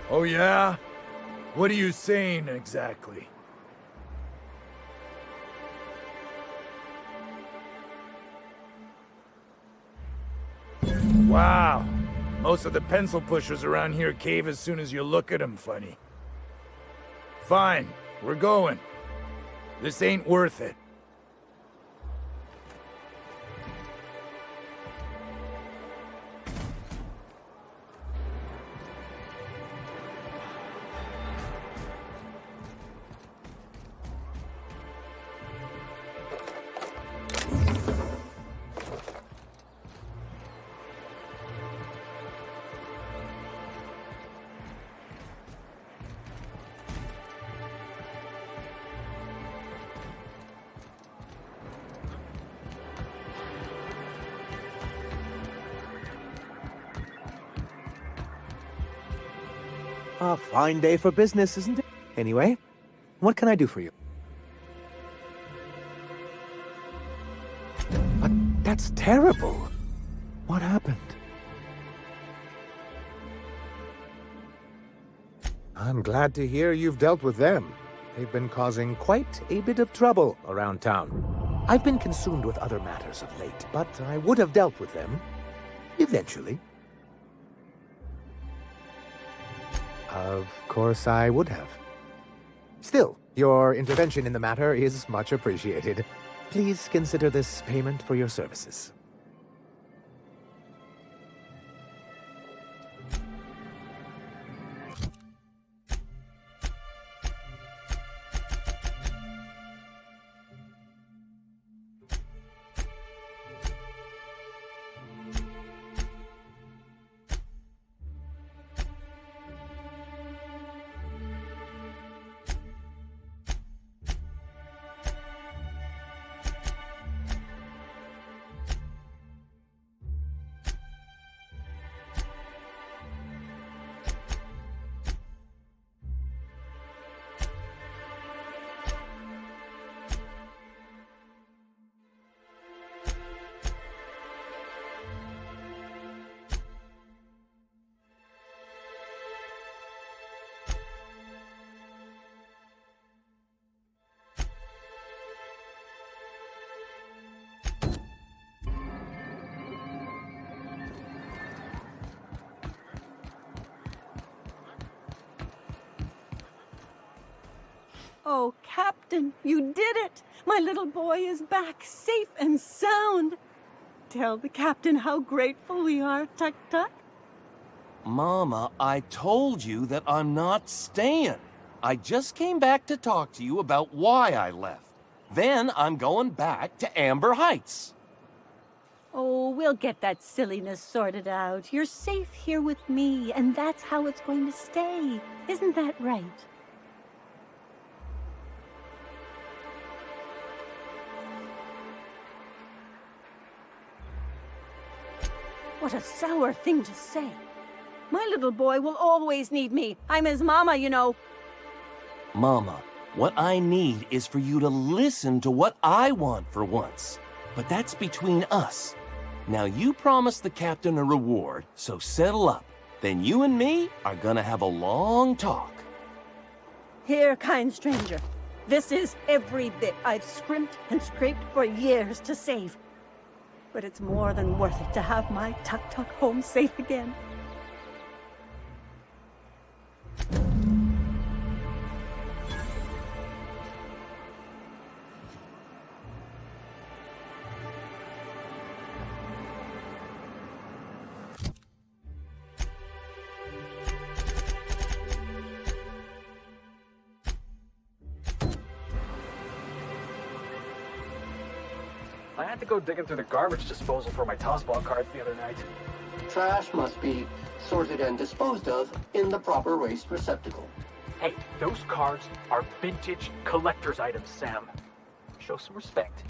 Oh yeah? What are you saying exactly? Wow. Most of the pencil pushers around here cave as soon as you look at them funny. Fine, we're going. This ain't worth it. A fine day for business, isn't it? Anyway, what can I do for you? But that's terrible. What happened? I'm glad to hear you've dealt with them. They've been causing quite a bit of trouble around town. I've been consumed with other matters of late, but I would have dealt with them eventually. Of course I would have. Still, your intervention in the matter is much appreciated. Please consider this payment for your services. Oh, Captain, you did it! My little boy is back, safe and sound. Tell the Captain how grateful we are, Tuk Tuk. Mama, I told you that I'm not staying. I just came back to talk to you about why I left. Then I'm going back to Amber Heights. Oh, we'll get that silliness sorted out. You're safe here with me, and that's how it's going to stay. Isn't that right? What a sour thing to say. My little boy will always need me. I'm his mama, you know. Mama, what I need is for you to listen to what I want for once. But that's between us. Now you promised the captain a reward, so settle up. Then you and me are gonna have a long talk. Here, kind stranger. This is every bit I've scrimped and scraped for years to save. But it's more than worth it to have my tuk-tuk home safe again. I had to go digging through the garbage disposal for my tossball cards the other night. Trash must be sorted and disposed of in the proper waste receptacle. Hey, those cards are vintage collector's items, Sam. Show some respect.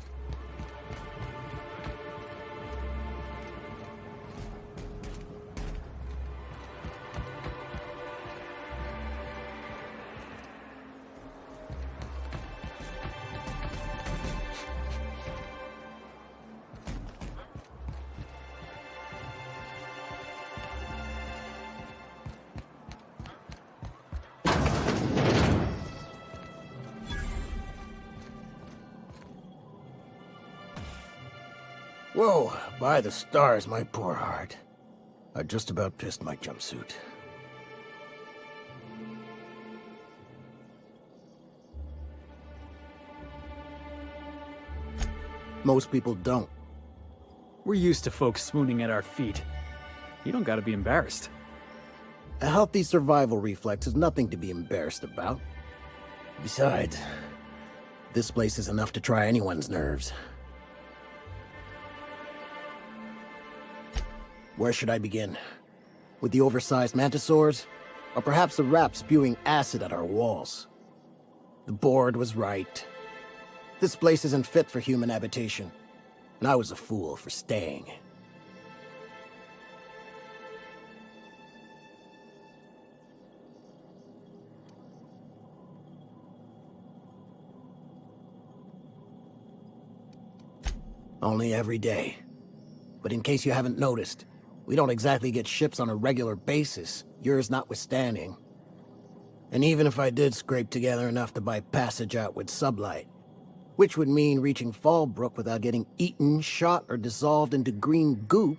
Whoa, by the stars, my poor heart. I just about pissed my jumpsuit. Most people don't. We're used to folks swooning at our feet. You don't gotta be embarrassed. A healthy survival reflex is nothing to be embarrassed about. Besides, this place is enough to try anyone's nerves. Where should I begin? With the oversized mantisaurs? Or perhaps the rap spewing acid at our walls? The board was right. This place isn't fit for human habitation, and I was a fool for staying. Only every day. But in case you haven't noticed, we don't exactly get ships on a regular basis, yours notwithstanding. And even if I did scrape together enough to buy passage out with sublight, which would mean reaching Fallbrook without getting eaten, shot, or dissolved into green goop,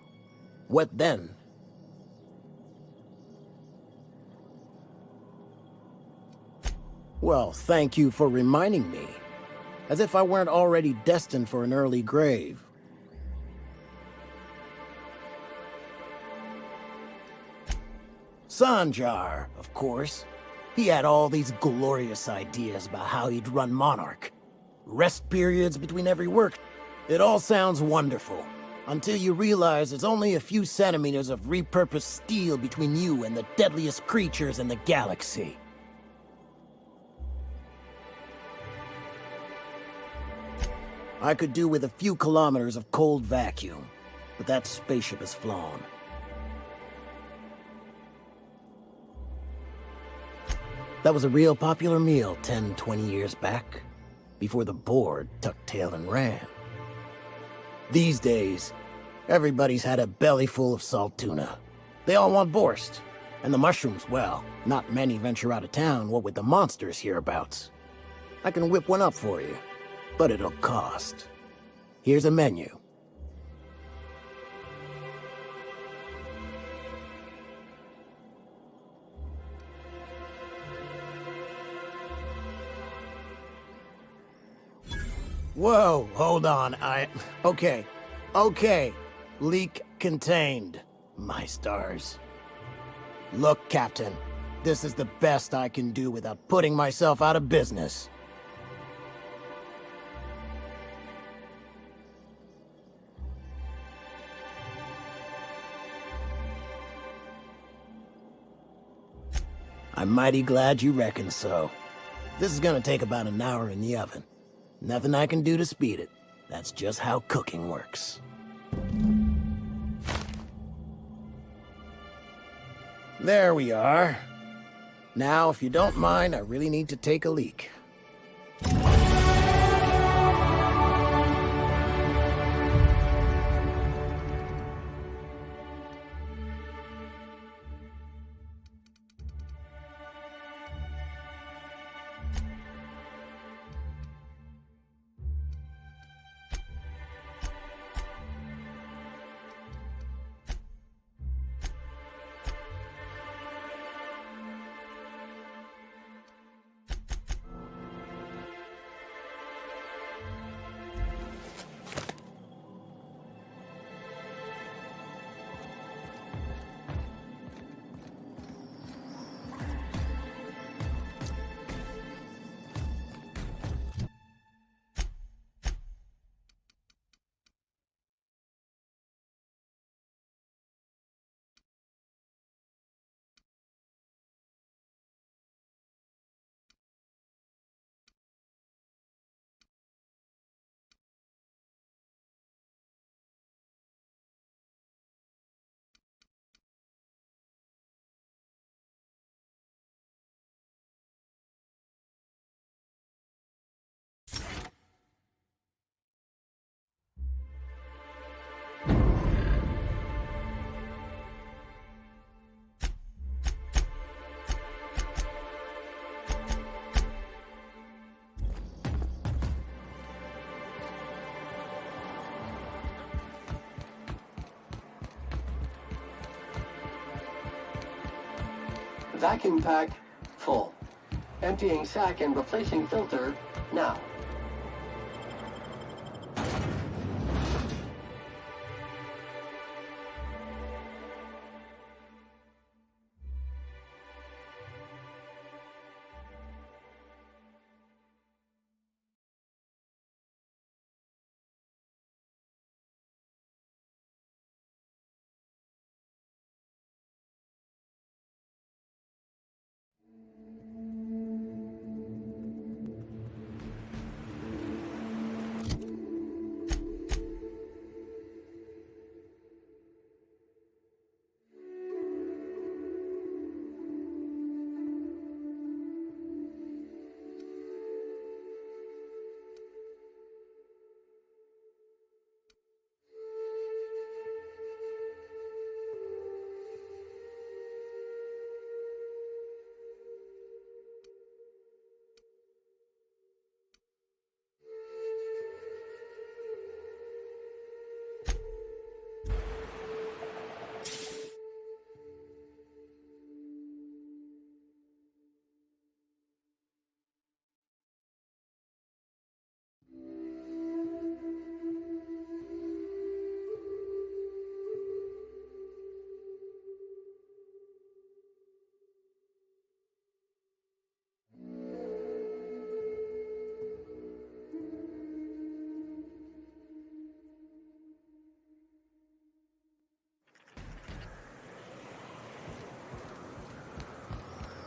what then? Well, thank you for reminding me. As if I weren't already destined for an early grave. Sanjar, of course. He had all these glorious ideas about how he'd run Monarch. Rest periods between every work. It all sounds wonderful. Until you realize there's only a few centimeters of repurposed steel between you and the deadliest creatures in the galaxy. I could do with a few kilometers of cold vacuum, but that spaceship has flown. That was a real popular meal 10, 20 years back, before the board tucked tail and ran. These days, everybody's had a belly full of salt tuna. They all want borscht. And the mushrooms, well, not many venture out of town, what with the monsters hereabouts. I can whip one up for you, but it'll cost. Here's a menu. Whoa, hold on, Okay. Leak contained. My stars. Look, Captain, this is the best I can do without putting myself out of business. I'm mighty glad you reckon so. This is gonna take about an hour in the oven. Nothing I can do to speed it. That's just how cooking works. There we are. Now, if you don't mind, I really need to take a leak. Vacuum pack full. Emptying sack and replacing filter now.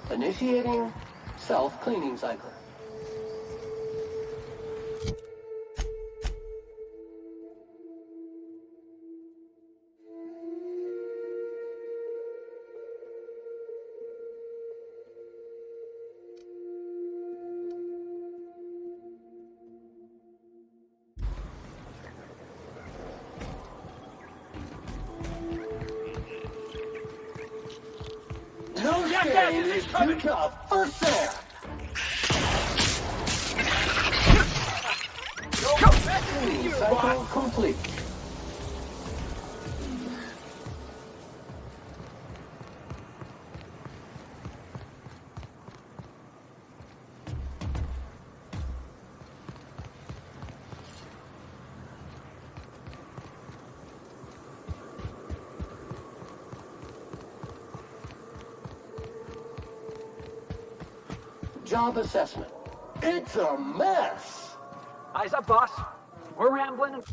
Initiating self-cleaning cycle. No game is too tough for Sam. Cleaning cycle complete. Job assessment. It's a mess. Eyes up, boss. We're rambling.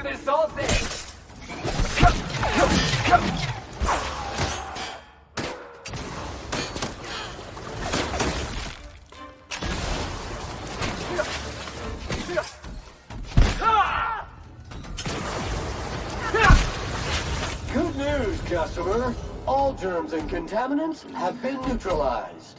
This all day. Good news, customer. All germs and contaminants have been neutralized.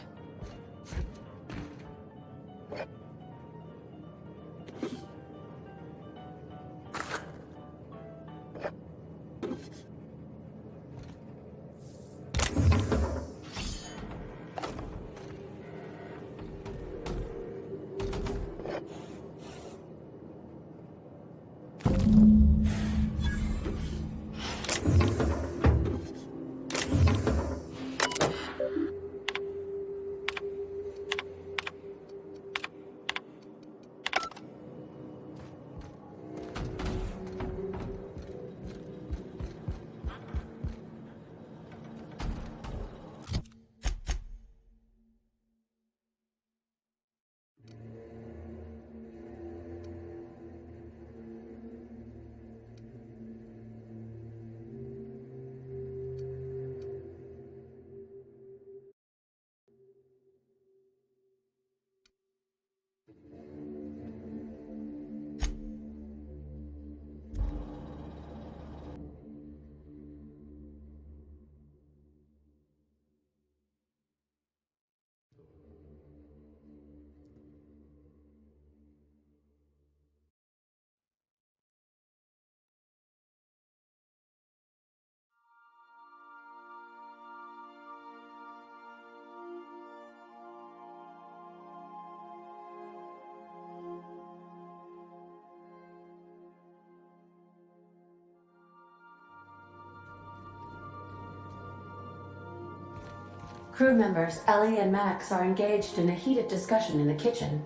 Crew members Ellie and Max are engaged in a heated discussion in the kitchen.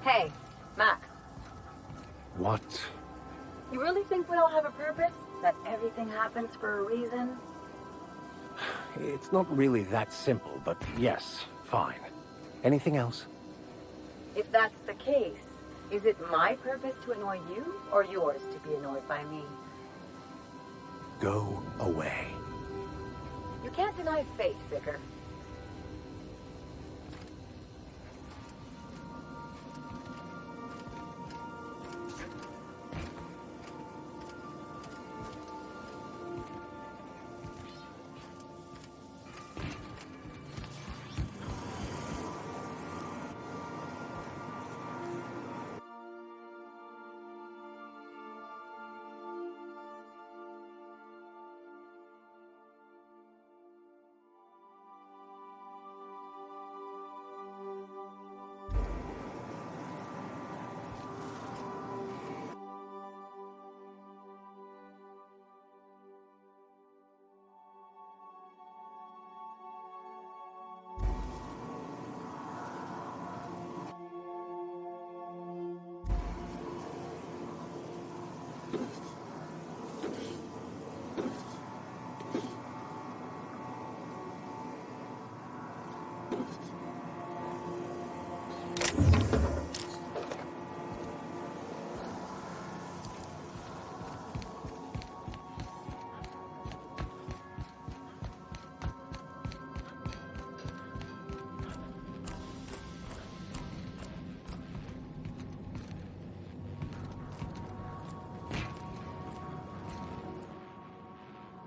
Hey, Mac. What? You really think we all have a purpose? That everything happens for a reason? It's not really that simple, but yes, fine. Anything else? If that's the case, is it my purpose to annoy you, or yours to be annoyed by me? Go away. You can't deny fate, Vicar.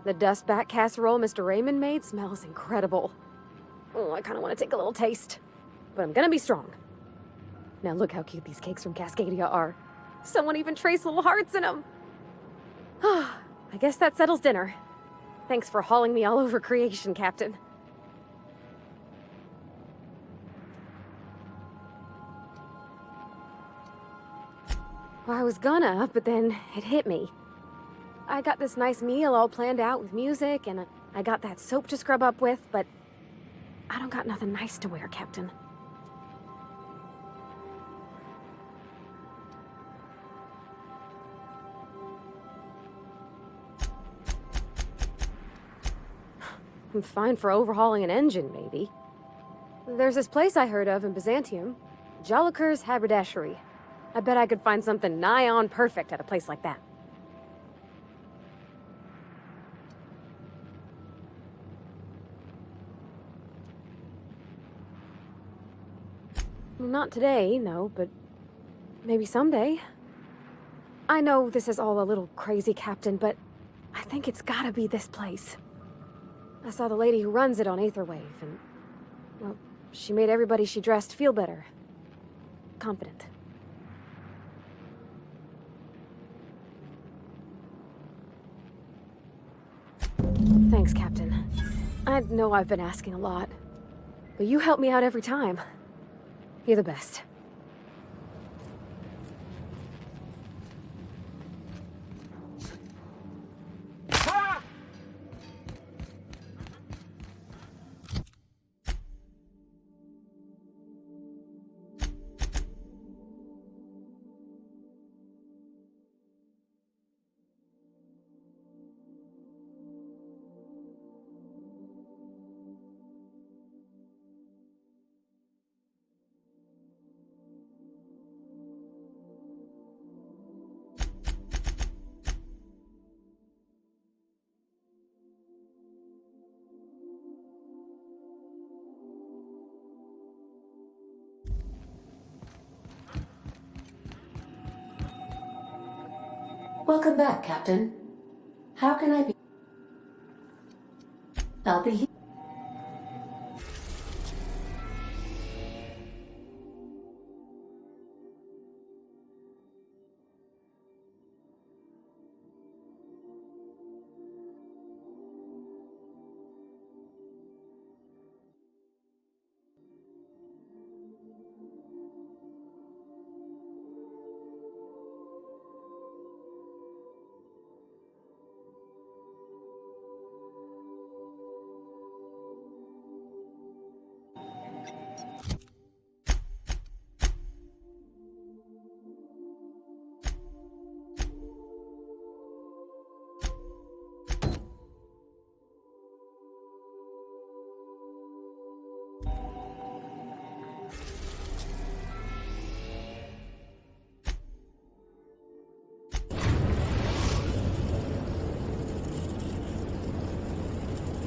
The dust back casserole Mr. Raymond made smells incredible. Oh, I kind of want to take a little taste. But I'm gonna be strong. Now look how cute these cakes from Cascadia are. Someone even traced little hearts in them. I guess that settles dinner. Thanks for hauling me all over creation, Captain. Well, I was gonna, but then it hit me. I got this nice meal all planned out with music, and I got that soap to scrub up with, but I don't got nothing nice to wear, Captain. I'm fine for overhauling an engine, maybe. There's this place I heard of in Byzantium, Jolicoeur's Haberdashery. I bet I could find something nigh on perfect at a place like that. Not today, no, but maybe someday. I know this is all a little crazy, Captain, but I think it's gotta be this place. I saw the lady who runs it on Aetherwave, and, well, she made everybody she dressed feel better. Confident. Thanks, Captain. I know I've been asking a lot, but you help me out every time. You're the best. Welcome back, Captain. How can I be? I'll be here.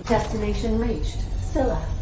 Destination reached. Scylla.